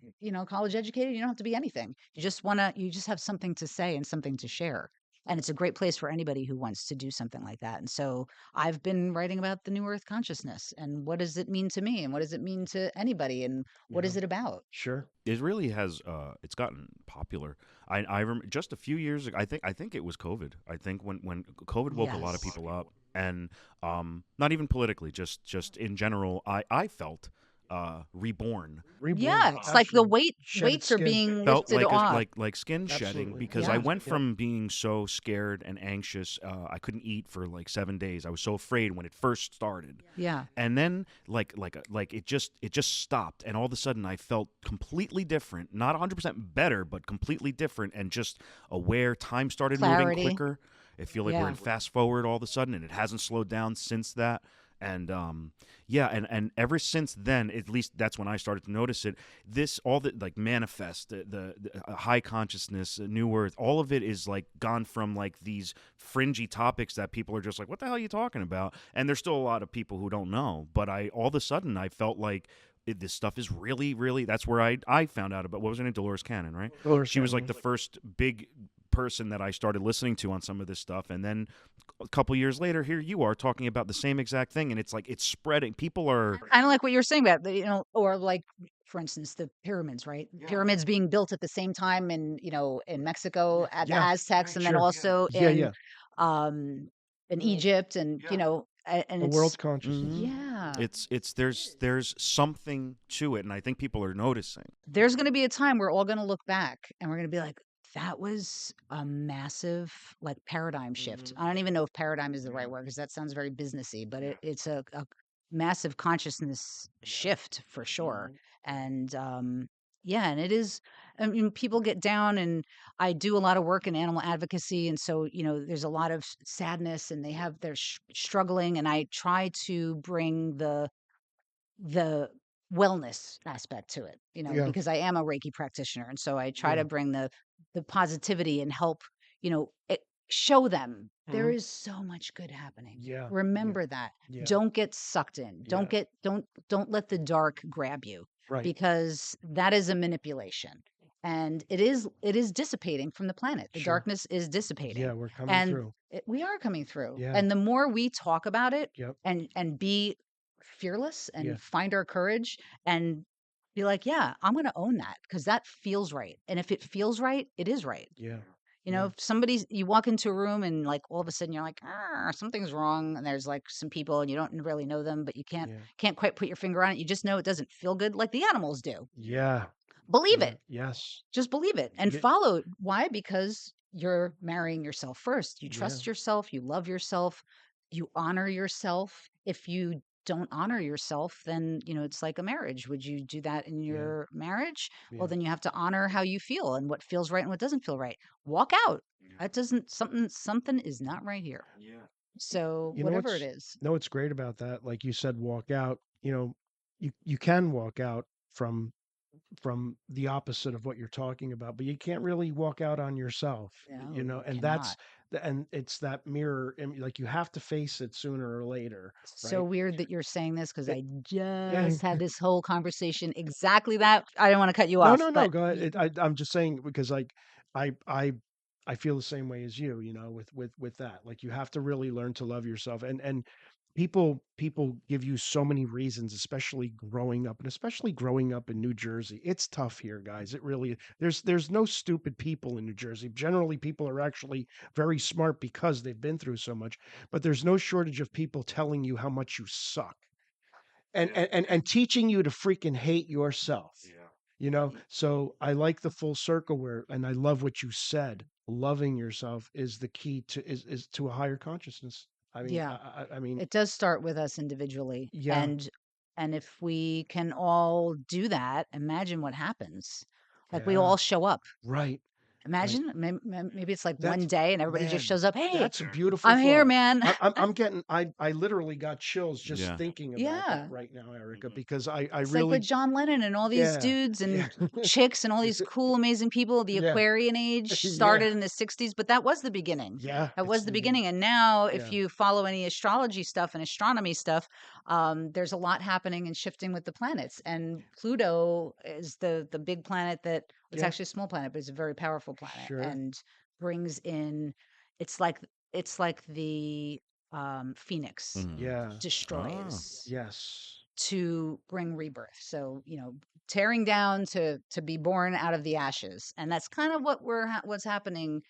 S2: college educated. You don't have to be anything. You just have something to say and something to share. And it's a great place for anybody who wants to do something like that. And so I've been writing about the new Earth consciousness and what does it mean to me and what does it mean to anybody and what
S1: Yeah.
S2: is it about?
S1: Sure.
S3: It really has. It's gotten popular. Just a few years ago. I think it was COVID. I think when COVID woke a lot of
S2: Yes.
S3: people up, and not even politically, just in general, I felt reborn.
S1: Reborn.
S2: Yeah, it's like the
S1: Absolutely. Shed its
S2: weights are
S1: skin.
S2: being
S3: Felt
S2: lifted off.
S3: like skin shedding,
S1: Absolutely.
S3: because I
S2: Yeah.
S3: went
S1: Yep.
S3: from being so scared and anxious. I couldn't eat for like 7 days. I was so afraid when it first started,
S2: Yeah.
S3: and then like it just stopped, and all of a sudden I felt completely different, not 100% better, but completely different, and just aware. Time started moving
S2: Clarity.
S3: quicker. I feel like we're
S2: Yeah.
S3: in fast forward all of a sudden, and it hasn't slowed down since that. And yeah, and ever since then, at least that's when I started to notice it. This all the like manifest, the high consciousness, new earth, all of it is like gone from like these fringy topics that people are just like, what the hell are you talking about? And there's still a lot of people who don't know. But I all of a sudden I felt like this stuff is really, really. That's where I found out about, what was her name, Dolores Cannon, right?
S1: Dolores
S3: She was like
S1: Cannon.
S3: the first big person that I started listening to on some of this stuff, and then a couple years later, here you are talking about the same exact thing, and it's like it's spreading. People are,
S2: Kind of like what you're saying about or like for instance the pyramids, right? Pyramids being built at the same time in Mexico at the
S1: Yeah.
S2: Aztecs, and then
S1: Sure.
S2: also
S1: Yeah. Yeah.
S2: um in Egypt, and and
S1: The world
S2: it's
S1: consciousness.
S2: yeah.
S3: it's there's something to it, and I think people are noticing.
S2: There's going to be a time we're all going to look back and we're going to be like, that was a massive like paradigm shift. I don't even know if paradigm is the right word because that sounds very businessy, but it's a massive consciousness shift for sure. And yeah, and it is. I mean, people get down, and I do a lot of work in animal advocacy, and so there's a lot of sadness, and they're struggling, and I try to bring the wellness aspect to it,
S1: Yeah.
S2: because I am a Reiki practitioner. And so I try
S1: Yeah.
S2: to bring the positivity and help, show them there
S1: Mhm.
S2: is so much good happening.
S1: Yeah. Yeah.
S2: Remember that.
S1: Yeah.
S2: Don't get sucked in.
S1: Yeah.
S2: Don't let the dark grab you,
S1: Right.
S2: because that is a manipulation. And it is dissipating from the planet. The
S1: Sure.
S2: darkness is dissipating.
S1: Yeah. We're coming
S2: And
S1: through.
S2: we are coming through.
S1: Yeah.
S2: And the more we talk about it
S1: Yep.
S2: and be fearless
S1: Yeah.
S2: and find our courage and be like, yeah, I'm going to own that because that feels right. And if it feels right, it is right.
S1: Yeah.
S2: If you walk into a room and like all of a sudden you're like, something's wrong, and there's like some people and you don't really know them, but you can't
S1: Yeah.
S2: can't quite put your finger on it. You just know it doesn't feel good like the animals do.
S1: Yeah.
S2: Believe
S1: Yeah.
S2: it.
S1: Yes.
S2: Just believe it and
S1: Yeah.
S2: follow it. Why? Because you're marrying yourself first. You
S1: Yeah.
S2: trust yourself, you love yourself, you honor yourself. If you don't honor yourself, then, it's like a marriage. Would you do that in
S1: Yeah.
S2: your marriage? Well,
S1: Yeah.
S2: then you have to honor how you feel and what feels right and what doesn't feel right. Walk out. That doesn't something is not right here. So
S1: You know
S2: whatever it
S1: what's
S2: is.
S1: know what's great about that? Like you said, walk out. You can walk out from the opposite of what you're talking about, but you can't really walk out on yourself.
S2: No, you
S1: And
S2: cannot.
S1: and it's that mirror. Like you have to face it sooner or later,
S2: So
S1: right?
S2: weird that you're saying this because
S1: It-
S2: I
S1: yeah.
S2: just had this whole conversation exactly that. I didn't want to cut you
S1: No,
S2: off,
S1: no, no.
S2: but
S1: Go ahead. I'm just saying because like I I I feel the same way as you. With that. Like you have to really learn to love yourself, and people give you so many reasons, especially growing up, and especially growing up in New Jersey. It's tough here, guys. It really there's no stupid people in New Jersey. Generally, people are actually very smart because they've been through so much, but there's no shortage of people telling you how much you suck and teaching you to freaking hate yourself. So I like the full circle where, and I love what you said. Loving yourself is the key to is to a higher consciousness. I mean,
S2: Yeah.
S1: I mean,
S2: It does start with us individually.
S1: yeah,
S2: And if we can all do that, imagine what happens. Like we
S1: yeah,
S2: all show up.
S1: right, right.
S2: Imagine maybe it's like one
S1: That's
S2: day and everybody just
S1: man,
S2: shows up. Hey,
S1: that's a beautiful
S2: I'm here,
S1: thought.
S2: man.
S1: I'm getting I literally got chills just
S3: Yeah.
S1: thinking about that
S2: Yeah.
S1: right now, Erica, because I
S2: It's like with
S1: really
S2: John Lennon and all these
S1: yeah
S2: dudes
S1: yeah
S2: and chicks and all these cool, amazing people. The
S1: yeah
S2: Aquarian age
S1: yeah
S2: started in the 60s, but that was the beginning.
S1: yeah.
S2: That
S1: It's
S2: was
S1: the
S2: the
S1: beginning.
S2: beginning. And now, if
S1: Yeah
S2: you follow any astrology stuff and astronomy stuff, there's a lot happening and shifting with the planets. And Pluto is the big planet that it's
S1: yeah
S2: actually a small planet, but it's a very powerful planet
S1: sure
S2: and brings in. It's like the phoenix
S3: Mhm.
S1: yeah
S3: Ah.
S2: destroys
S1: yes
S2: to bring rebirth. So, tearing down to be born out of the ashes. And that's kind of what's happening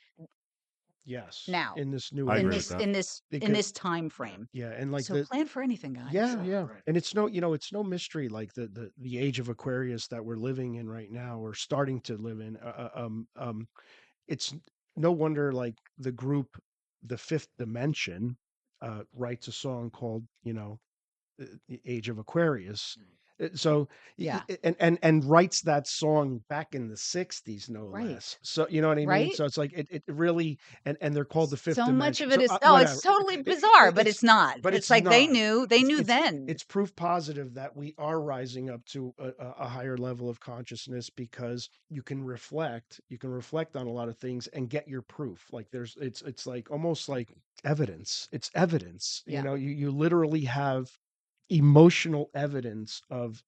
S1: yes
S2: now
S1: in this new
S3: I
S2: in
S3: agree
S1: era
S3: with
S2: this
S3: that.
S2: in this in
S1: because
S2: this time frame.
S1: yeah and like
S2: So plan for anything, guys.
S1: yeah and it's no it's no mystery like the age of Aquarius that we're living in right now or starting to live in it's no wonder like the group the Fifth Dimension writes a song called the age of Aquarius. So
S2: Yeah.
S1: and writes that song back in the 60s, no
S2: Right.
S1: less. So you know what I mean?
S2: Right?
S1: So it's like it really and they're called the Fifth
S2: So much
S1: Dimension.
S2: of it
S1: So
S2: is
S1: whatever.
S2: it's totally bizarre, but
S1: It's
S2: it's not.
S1: but
S2: It's
S1: it's
S2: like
S1: not.
S2: they
S1: It's
S2: knew
S1: it's
S2: then.
S1: it's proof positive that we are rising up to a higher level of consciousness because you can reflect on a lot of things and get your proof. Like it's like almost like evidence. It's evidence.
S2: Yeah.
S1: You literally have emotional evidence of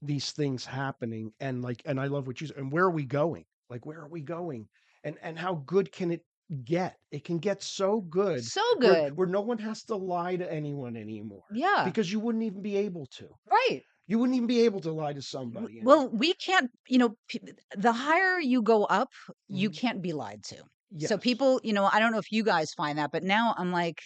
S1: these things happening and I love what you said. And where are we going? Like where are we going? And how good can it get? It can get so good
S2: So
S1: where
S2: good.
S1: no one has to lie to anyone anymore
S2: Yeah.
S1: because you wouldn't even be able to.
S2: Right.
S1: You wouldn't even be able to lie to somebody
S2: Well,
S1: anymore.
S2: we can't, the higher you go up, you
S1: Mhm.
S2: can't be lied to. So
S1: Yes.
S2: people, I don't know if you guys find that, but now I'm like,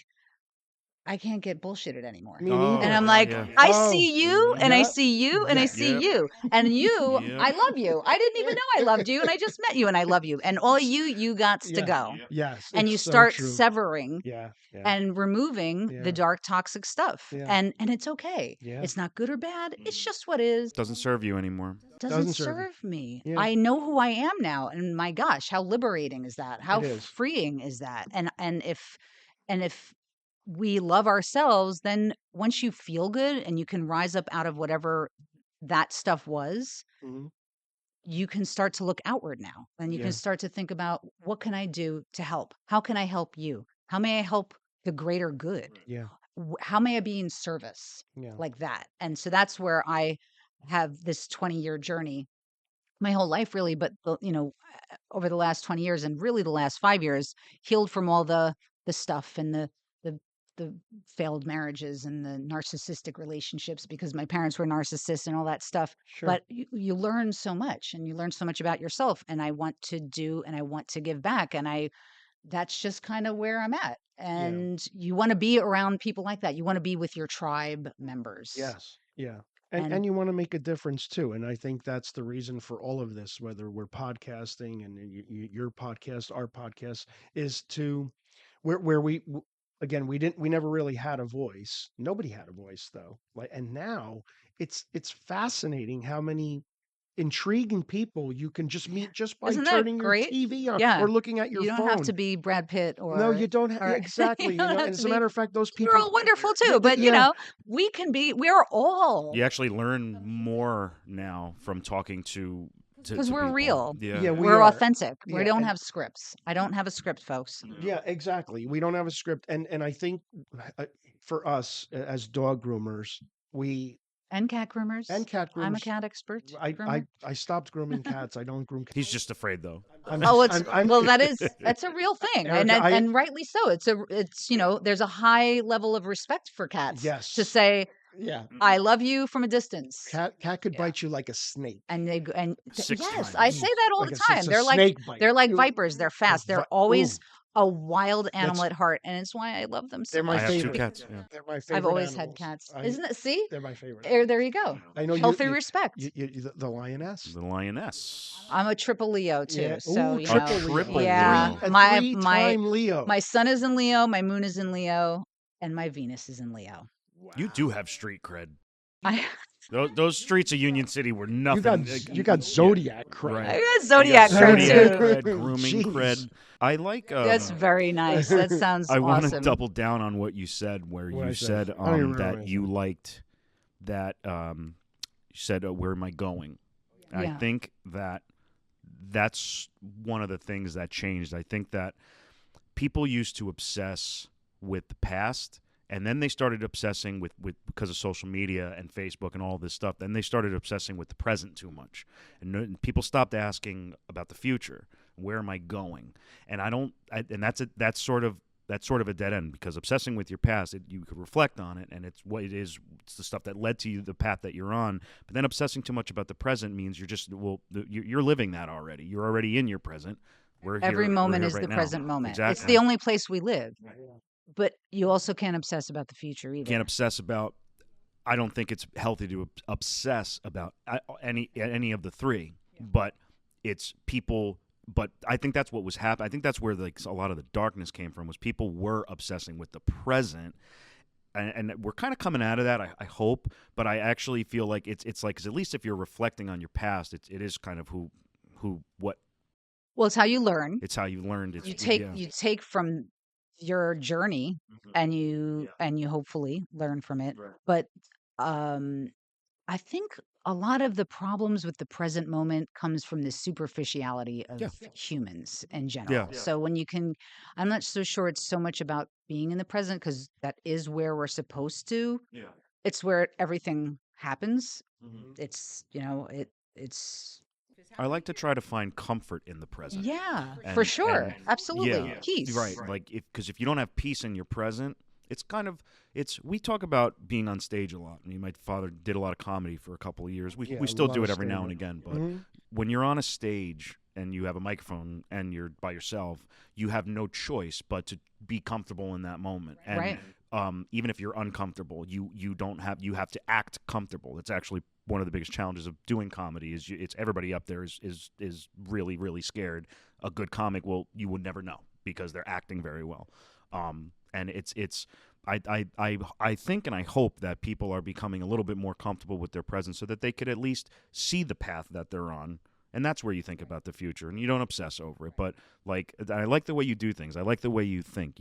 S2: I can't get bullshitted anymore.
S1: Me
S2: And
S3: Oh,
S1: neither.
S2: I'm like,
S3: yeah.
S2: I
S1: Oh,
S2: see you and I
S1: yep.
S2: see you and I
S1: Yes.
S2: see
S3: Yep.
S2: you. And you,
S3: Yep.
S2: I love you. I didn't even know I loved you and I just met you and I love you. And all you gots to
S1: Yeah.
S2: go.
S1: Yes.
S2: And
S1: It's
S2: you
S1: so
S2: start
S1: true.
S2: severing
S1: Yeah. Yeah.
S2: and removing the
S1: Yeah.
S2: dark toxic stuff.
S1: Yeah.
S2: And it's okay.
S1: Yeah.
S2: It's not good or bad. It's just what is.
S3: Doesn't serve you anymore.
S2: Doesn't
S1: Doesn't serve you.
S2: serve me.
S1: Yeah.
S2: I know who I am now, and my gosh, how liberating is that? How
S1: It is.
S2: freeing is that? And if we love ourselves, then once you feel good and you can rise up out of whatever that stuff was,
S1: Mhm.
S2: you can start to look outward now, and you can
S1: Yeah.
S2: start to think about, what can I do to help? How can I help you? How may I help the greater good?
S1: Yeah.
S2: How may I be in service?
S1: Yeah.
S2: Like that. And so that's where I have this 20-year journey, my whole life really, but over the last 20 years and really the last 5 years, healed from all the stuff and the the failed marriages and the narcissistic relationships because my parents were narcissists and all that stuff.
S1: Sure.
S2: But you learn so much, and you learn so much about yourself, and I want to do and I want to give back, and that's just kind of where I'm at.
S1: Yeah.
S2: And you want to be around people like that. You want to be with your tribe members.
S1: Yes. Yeah.
S2: And
S1: And you want to make a difference too. And I think that's the reason for all of this, whether we're podcasting and your podcast, our podcast, is to where again we never really had a voice. Nobody had a voice though. Like and now it's fascinating how many intriguing people you can just meet just by
S2: isn't that
S1: turning your
S2: great?
S1: TV on
S2: Yeah.
S1: or looking at your
S2: You don't have
S1: phone.
S2: to be Brad Pitt
S1: No, you
S2: or
S1: don't.
S2: or
S1: Exactly.
S2: you don't
S1: And
S2: have to
S1: as a
S2: be.
S1: matter of fact, those
S2: You're
S1: people,
S2: all wonderful too, but
S1: yeah,
S2: we're all,
S3: You actually learn more now from talking
S2: because
S3: to
S2: we're
S3: people.
S2: real.
S3: Yeah.
S1: yeah, we
S2: We're
S1: are.
S2: authentic. We
S1: Yeah,
S2: don't
S1: and
S2: have scripts. I don't have a script, folks.
S1: yeah, exactly. We don't have a script, and I think for us as dog groomers, we
S2: And cat groomers.
S1: and cat
S2: I'm a
S1: groomers.
S2: cat expert
S1: I
S2: groomer.
S1: I stopped grooming cats. I don't groom cats.
S3: He's just afraid though.
S1: I'm
S2: Oh,
S1: just
S2: it's
S1: I'm
S2: well, that's a real thing, and
S1: Erica,
S2: and, and rightly so. It's there's a high level of respect for cats to
S1: yes.
S2: say
S1: Yeah.
S2: I love you from a distance.
S1: Cat could bite you like a snake.
S2: And
S3: Six
S2: yes, I
S3: times.
S2: say that all
S1: Like
S2: the
S1: it's
S2: time.
S1: a snake bite.
S2: They're like
S1: Ooh,
S2: vipers. They're fast. They're
S1: ooh,
S2: always a wild animal
S1: that's
S2: at heart, and it's why I love them so
S1: they're my
S3: I
S2: much.
S3: have two
S1: favorite.
S3: cats. Yeah.
S1: They're my
S2: I've
S1: favorite
S2: always had
S1: animals.
S2: cats. Isn't it? See,
S1: They're my favorite.
S2: there you go.
S1: I know
S2: Healthy
S1: you,
S2: respect.
S1: the lioness.
S3: The lioness.
S2: I'm a triple Leo too,
S1: Yeah.
S2: so
S1: Ooh,
S2: you
S1: triple
S2: know,
S1: Leo.
S3: triple
S2: yeah.
S3: Leo.
S1: A
S2: My
S1: three-time Leo.
S2: my sun is in Leo, my moon is in Leo, and my Venus is in Leo.
S3: You do have street cred.
S2: I
S3: Those streets of Union City were nothing.
S1: You got zodiac cred.
S3: Right.
S2: I got
S3: You
S2: zodiac
S3: got
S2: cred
S3: zodiac
S2: too.
S3: cred, grooming
S1: Jeez.
S3: cred. I like.
S2: That's very nice. That sounds
S3: I want to
S2: awesome.
S3: double down on what you said, where
S1: What'd I
S3: you
S1: say?
S3: said
S1: I don't even remember what I
S3: that you
S1: said.
S3: liked that. You said, "Where am I going?" I
S2: Yeah.
S3: think that's one of the things that changed. I think that people used to obsess with the past, and then they started obsessing with because of social media and Facebook and all this stuff. Then they started obsessing with the present too much, and people stopped asking about the future. Where am I going? And and that's sort of a dead end, because obsessing with your past, you could reflect on it, and it's what it is. It's the stuff that led to you, the path that you're on. But then obsessing too much about the present means you're living that already. You're already in your present.
S2: Every moment
S3: we're
S2: is
S3: here
S2: the
S3: right now.
S2: present moment. It's
S3: Exactly.
S2: the only place we live. But you also can't obsess about the future either.
S3: Can't obsess about. I don't think it's healthy to obsess about any of the three, but it's people. But I think that's what was happening. I think that's where a lot of the darkness came from, was people were obsessing with the present, and we're kind of coming out of that. I hope, but I actually feel like it's like, 'cause at least if you're reflecting on your past, it is kind of what
S2: Well, it's how you learn.
S3: it's how you learned. It's,
S2: You take from your journey and you hopefully learn from it. But um I think a lot of the problems with the present moment comes from the superficiality of
S3: Yeah.
S2: humans in general.
S3: Yeah.
S2: So I'm not so sure it's so much about being in the present, because that is where we're supposed to.
S3: Yeah.
S2: It's where everything happens. It's
S3: I like to try to find comfort in the present.
S2: yeah,
S3: And-
S2: for sure.
S3: and-
S2: Absolutely.
S3: Yeah,
S2: Peace.
S3: right? Like, because if you don't have peace in your present, it's kind of we talk about being on stage a lot. I mean, my father did a lot of comedy for a couple of years. We
S1: Yeah,
S3: we still
S1: love
S3: do it every now and
S1: stand-up.
S3: again, but when you're on a stage and you have a microphone and you're by yourself, you have no choice but to be comfortable in that moment. And
S2: Right.
S3: even if you're uncomfortable, you have to act comfortable. It's actually one of the biggest challenges of doing comedy is it's everybody up there is really, really scared. A good comic you would never know because they're acting very well. And I think and I hope that people are becoming a little bit more comfortable with their presence, so that they could at least see the path that they're on. And that's where you think about the future, and you don't obsess over it. But I like the way you do things. I like the way you think.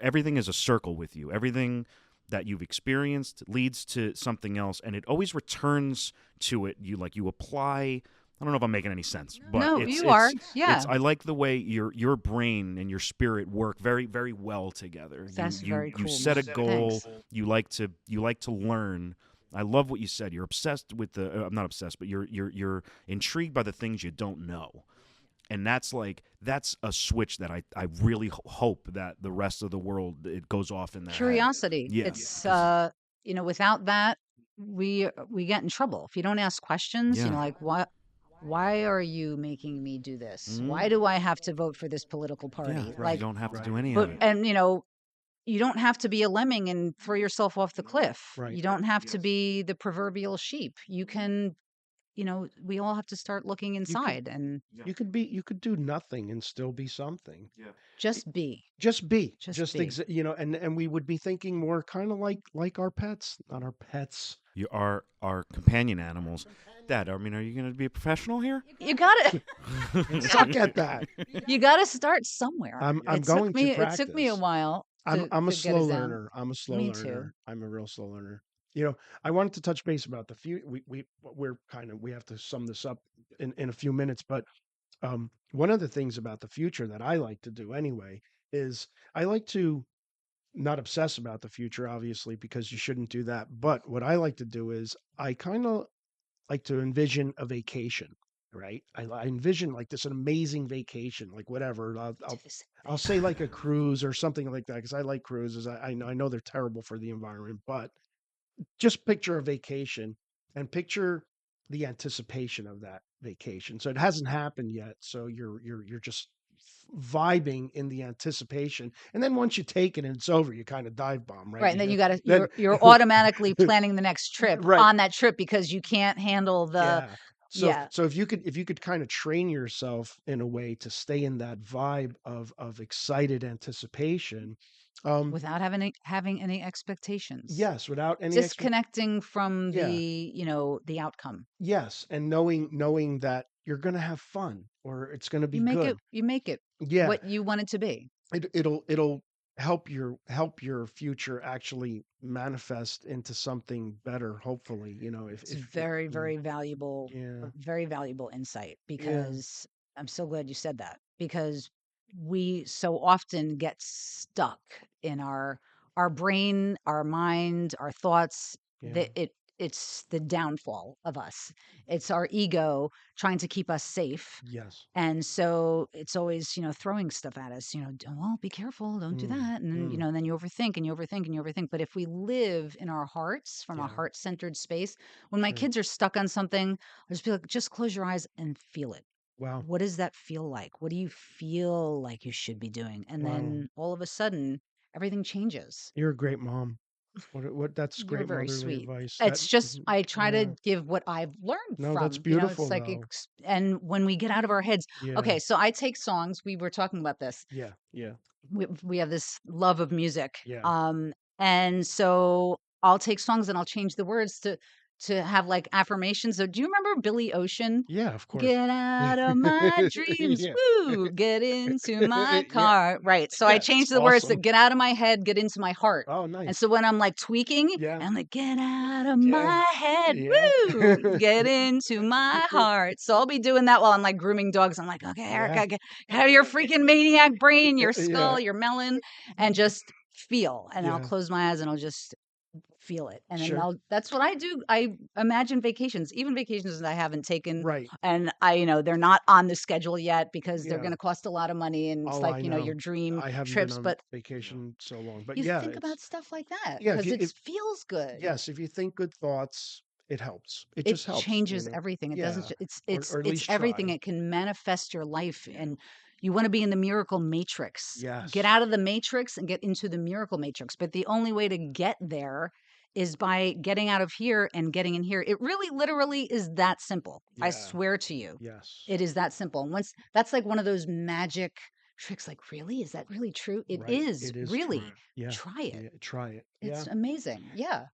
S3: Everything is a circle with you. Everything that you've experienced leads to something else, and it always returns to it. You apply. I don't know if I'm making any sense, but
S2: No,
S3: it's,
S2: you are.
S3: it's-
S2: Yeah.
S3: it's- I like the way your brain and your spirit work very, very well together.
S2: That's very cool,
S3: You set a
S2: man.
S3: goal.
S2: Thanks.
S3: You like to learn. I love what you said. You're obsessed with I'm not obsessed, but you're intrigued by the things you don't know, and that's a switch that I really hope that the rest of the world, it goes off in their head.
S2: Curiosity.
S3: Yeah.
S2: It's without that we get in trouble. If you don't ask questions,
S3: Yeah.
S2: like why are you making me do this?
S3: Mhm.
S2: Why do I have to vote for this political party?
S3: Yeah,
S2: Like,
S3: you don't have to do any
S2: but
S3: of it.
S2: and you don't have to be a lemming and throw yourself off the cliff.
S1: Right.
S2: You don't have to be the proverbial sheep. You can, we all have to start looking inside and
S1: You could do nothing and still be something.
S2: just be.
S1: Just be.
S2: Just be.
S1: And we would be thinking more kind of like our pets, not our pets.
S3: You are our companion animals. Dad, I mean, are you going to be a professional here?
S2: You got to
S1: Suck at that.
S2: you got to start somewhere.
S1: I'm
S2: It
S1: going
S2: took me
S1: to
S2: it took me a
S1: practice.
S2: while to
S1: I'm a
S2: to get
S1: slow
S2: us down.
S1: learner. I'm a slow
S2: Me
S1: learner.
S2: too.
S1: I'm a real slow learner. I wanted to touch base about the few. We have to sum this up in a few minutes. But one of the things about the future that I like to do anyway is I like to not obsess about the future, obviously, because you shouldn't do that. But what I like to do is I kind of like to envision a vacation, right? I envision like this amazing vacation, like whatever.
S2: To visit
S1: I'll
S2: them.
S1: say like a cruise or something like that because I like cruises. I know they're terrible for the environment, but just picture a vacation and picture the anticipation of that vacation. So it hasn't happened yet. So you're just vibing in the anticipation. And then once you take it and it's over, you kind of dive bomb, right?
S2: Right, and then you gotta
S1: Then
S2: you're automatically planning the next trip
S1: right.
S2: on that trip because you can't handle the
S1: Yeah. So
S2: yeah,
S1: if you could kind of train yourself in a way to stay in that vibe of excited anticipation, um,
S2: without having any expectations.
S1: yes, without any
S2: Disconnecting from
S1: yeah,
S2: the outcome.
S1: yes, and knowing that you're gonna have fun or it's gonna be good.
S2: You make it
S1: Yeah,
S2: what you want it to be.
S1: it'll help your future actually manifest into something better. Hopefully,
S2: It's very,
S1: mm,
S2: a
S1: yeah,
S2: very valuable insight
S1: yeah,
S2: because I'm so glad you said that because we so often get stuck in our brain, our mind, our thoughts
S1: yeah,
S2: that it's the downfall of us. It's our ego trying to keep us safe.
S1: yes,
S2: And so it's always, throwing stuff at us, well, be careful, don't do
S1: mm,
S2: that. And then,
S1: mm,
S2: and then you overthink and you overthink and you overthink. But if we live in our hearts from a
S1: yeah,
S2: heart centered space, when my
S1: sure.
S2: kids are stuck on something, I'll just be like, just close your eyes and feel it.
S1: Wow,
S2: What does that feel like? What do you feel like you should be doing? And
S1: wow,
S2: then all of a sudden, everything changes.
S1: you're a great mom. What that's
S2: You're
S1: great
S2: very
S1: motherly
S2: sweet.
S1: advice. That
S2: It's just
S1: mhm,
S2: I try to
S1: yeah,
S2: give what I've learned
S1: no, that's
S2: from, it's
S1: beautiful
S2: like
S1: though.
S2: and when we get out of our heads,
S1: Yeah,
S2: okay, so I take songs, we were talking about this.
S1: yeah, yeah,
S2: We have this love of music.
S1: yeah,
S2: And so I'll take songs and I'll change the words to have like affirmations. So do you remember Billy Ocean?
S1: yeah, of course.
S2: Get out of my dreams,
S1: Yeah,
S2: woo, get into my
S1: yeah,
S2: car. Right. So I
S1: yeah, it's
S2: changed the words to
S1: awesome.
S2: get out of my head, get into my heart.
S1: Oh,
S2: And
S1: nice.
S2: so when I'm like tweaking,
S1: Yeah,
S2: and I'm like, get out of
S1: yeah,
S2: my head,
S1: yeah.
S2: woo, get into my heart. So I'll be doing that while I'm like grooming dogs. I'm like, okay,
S1: Yeah,
S2: Erica, get out of your freaking maniac brain, your
S1: yeah,
S2: skull, your melon, and just feel. And I'll
S1: yeah,
S2: close my eyes and I'll just feel it. And then
S1: sure.
S2: that's what I do. I imagine vacations, even vacations that I haven't taken.
S1: Right.
S2: And they're not on the schedule yet because they're going
S1: Yeah.
S2: to cost a lot of money. And it's
S1: Oh,
S2: like,
S1: I
S2: your
S1: know.
S2: dream
S1: I haven't been
S2: trips.
S1: on
S2: But
S1: vacation so long, but
S2: you
S1: yeah,
S2: think
S1: it's
S2: about stuff like that
S1: yeah,
S2: because it
S1: if
S2: feels good.
S1: yes, if you think good thoughts, it helps. It
S2: It
S1: just helps,
S2: changes everything. It doesn't
S1: Yeah.
S2: ju it's
S1: Or at
S2: it's
S1: least
S2: everything.
S1: try.
S2: It can manifest your life,
S1: Yeah.
S2: and you wanna be in the miracle matrix. Get
S1: Yes.
S2: out of the matrix and get into the miracle matrix, but the only way to get there is by getting out of here and getting in here. It really literally is that simple. I
S1: Yeah.
S2: swear to you.
S1: Yes.
S2: It is that simple, and once that's like one of those magic tricks, like, "Really? Is that really true?" It
S1: Right.
S2: is,
S1: It is true.
S2: really.
S1: Yeah.
S2: Try it.
S1: Yeah. Try it.
S2: It's
S1: Yeah.
S2: amazing. Yeah.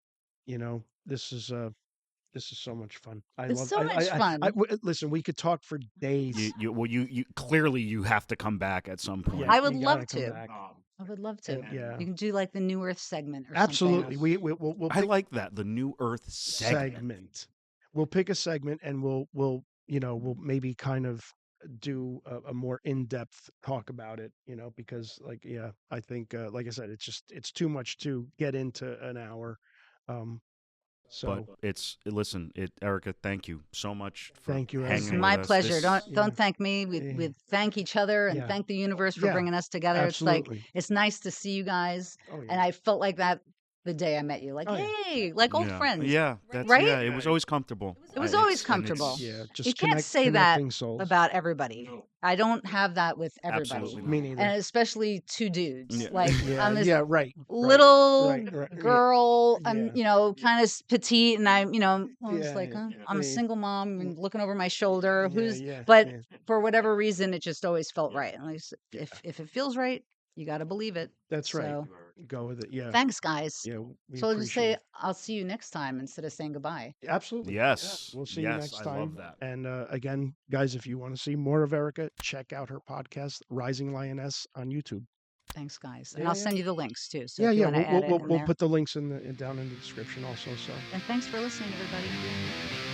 S1: This is so much fun. I
S2: It's
S1: love.
S2: so much fun.
S1: Listen. We could talk for days.
S3: You clearly you have to come back at some point.
S1: Yeah,
S2: I would
S1: we gotta
S2: love
S1: come
S2: to.
S1: back.
S2: I would love
S1: And
S2: to.
S1: yeah,
S2: You can do like the New Earth segment or something.
S1: absolutely. We'll
S3: I
S1: pick
S3: like that, the New Earth segment.
S1: We'll pick a segment and we'll maybe kind of do a more in-depth talk about it, because like yeah, I think like I said, it's too much to get into an hour. Um,
S3: But
S1: so
S3: listen, Erica, thank you so much for
S1: thank you,
S2: It's
S3: hanging
S1: Erica.
S3: with
S2: my
S3: us.
S2: pleasure.
S3: This
S1: Yeah,
S2: Don't thank me. We
S1: eh,
S2: thank each other and
S1: yeah,
S2: thank the universe for
S1: yeah,
S2: bringing us together. It's like
S1: absolutely.
S2: it's nice to see you guys,
S1: Oh
S2: and
S1: yeah.
S2: I felt like that the day I met you. Like,
S1: Oh yeah.
S2: hey, like old
S3: yeah,
S2: friends,
S3: yeah, that's
S2: right?
S3: yeah. It was always comfortable.
S2: It was always
S3: It's
S2: comfortable.
S1: Yeah,
S2: You
S1: just
S2: can't say that
S1: connecting souls.
S2: about everybody. I don't have that with everybody,
S3: absolutely
S1: Me
S3: not.
S1: neither.
S2: and especially two dudes.
S3: Yeah.
S2: Like
S1: Yeah,
S2: I'm this
S1: yeah, right,
S2: little
S1: right, yeah,
S2: girl. I'm,
S1: yeah,
S2: kind of petite, and I'm, I was
S1: yeah,
S2: like,
S1: yeah,
S2: I'm a
S1: yeah,
S2: single mom
S1: mm,
S2: and looking over my shoulder.
S1: yeah,
S2: Who's,
S1: yeah,
S2: but
S1: yeah,
S2: for whatever reason, it just always felt right. And like,
S1: yeah.
S2: if it feels right, you got to believe it.
S1: That's right.
S2: So
S1: Go with it. Yeah,
S2: thanks, guys.
S1: yeah. We
S2: So I'll just
S1: appreciate
S2: say,
S1: it.
S2: I'll see you next time instead of saying goodbye.
S1: Absolutely.
S3: Yes,
S1: We'll see you
S3: yes,
S1: next
S3: I love
S1: time.
S3: that.
S1: And again, guys, if you want to see more of Erica, check out her podcast, Rising Lioness, on YouTube.
S2: Thanks, guys. And
S1: Yeah,
S2: I'll
S1: yeah,
S2: send you the links too. So
S1: yeah,
S2: if you
S1: yeah.
S2: want to add it in
S1: We'll
S2: there.
S1: put the links down in the description also. So
S2: And thanks for listening, everybody.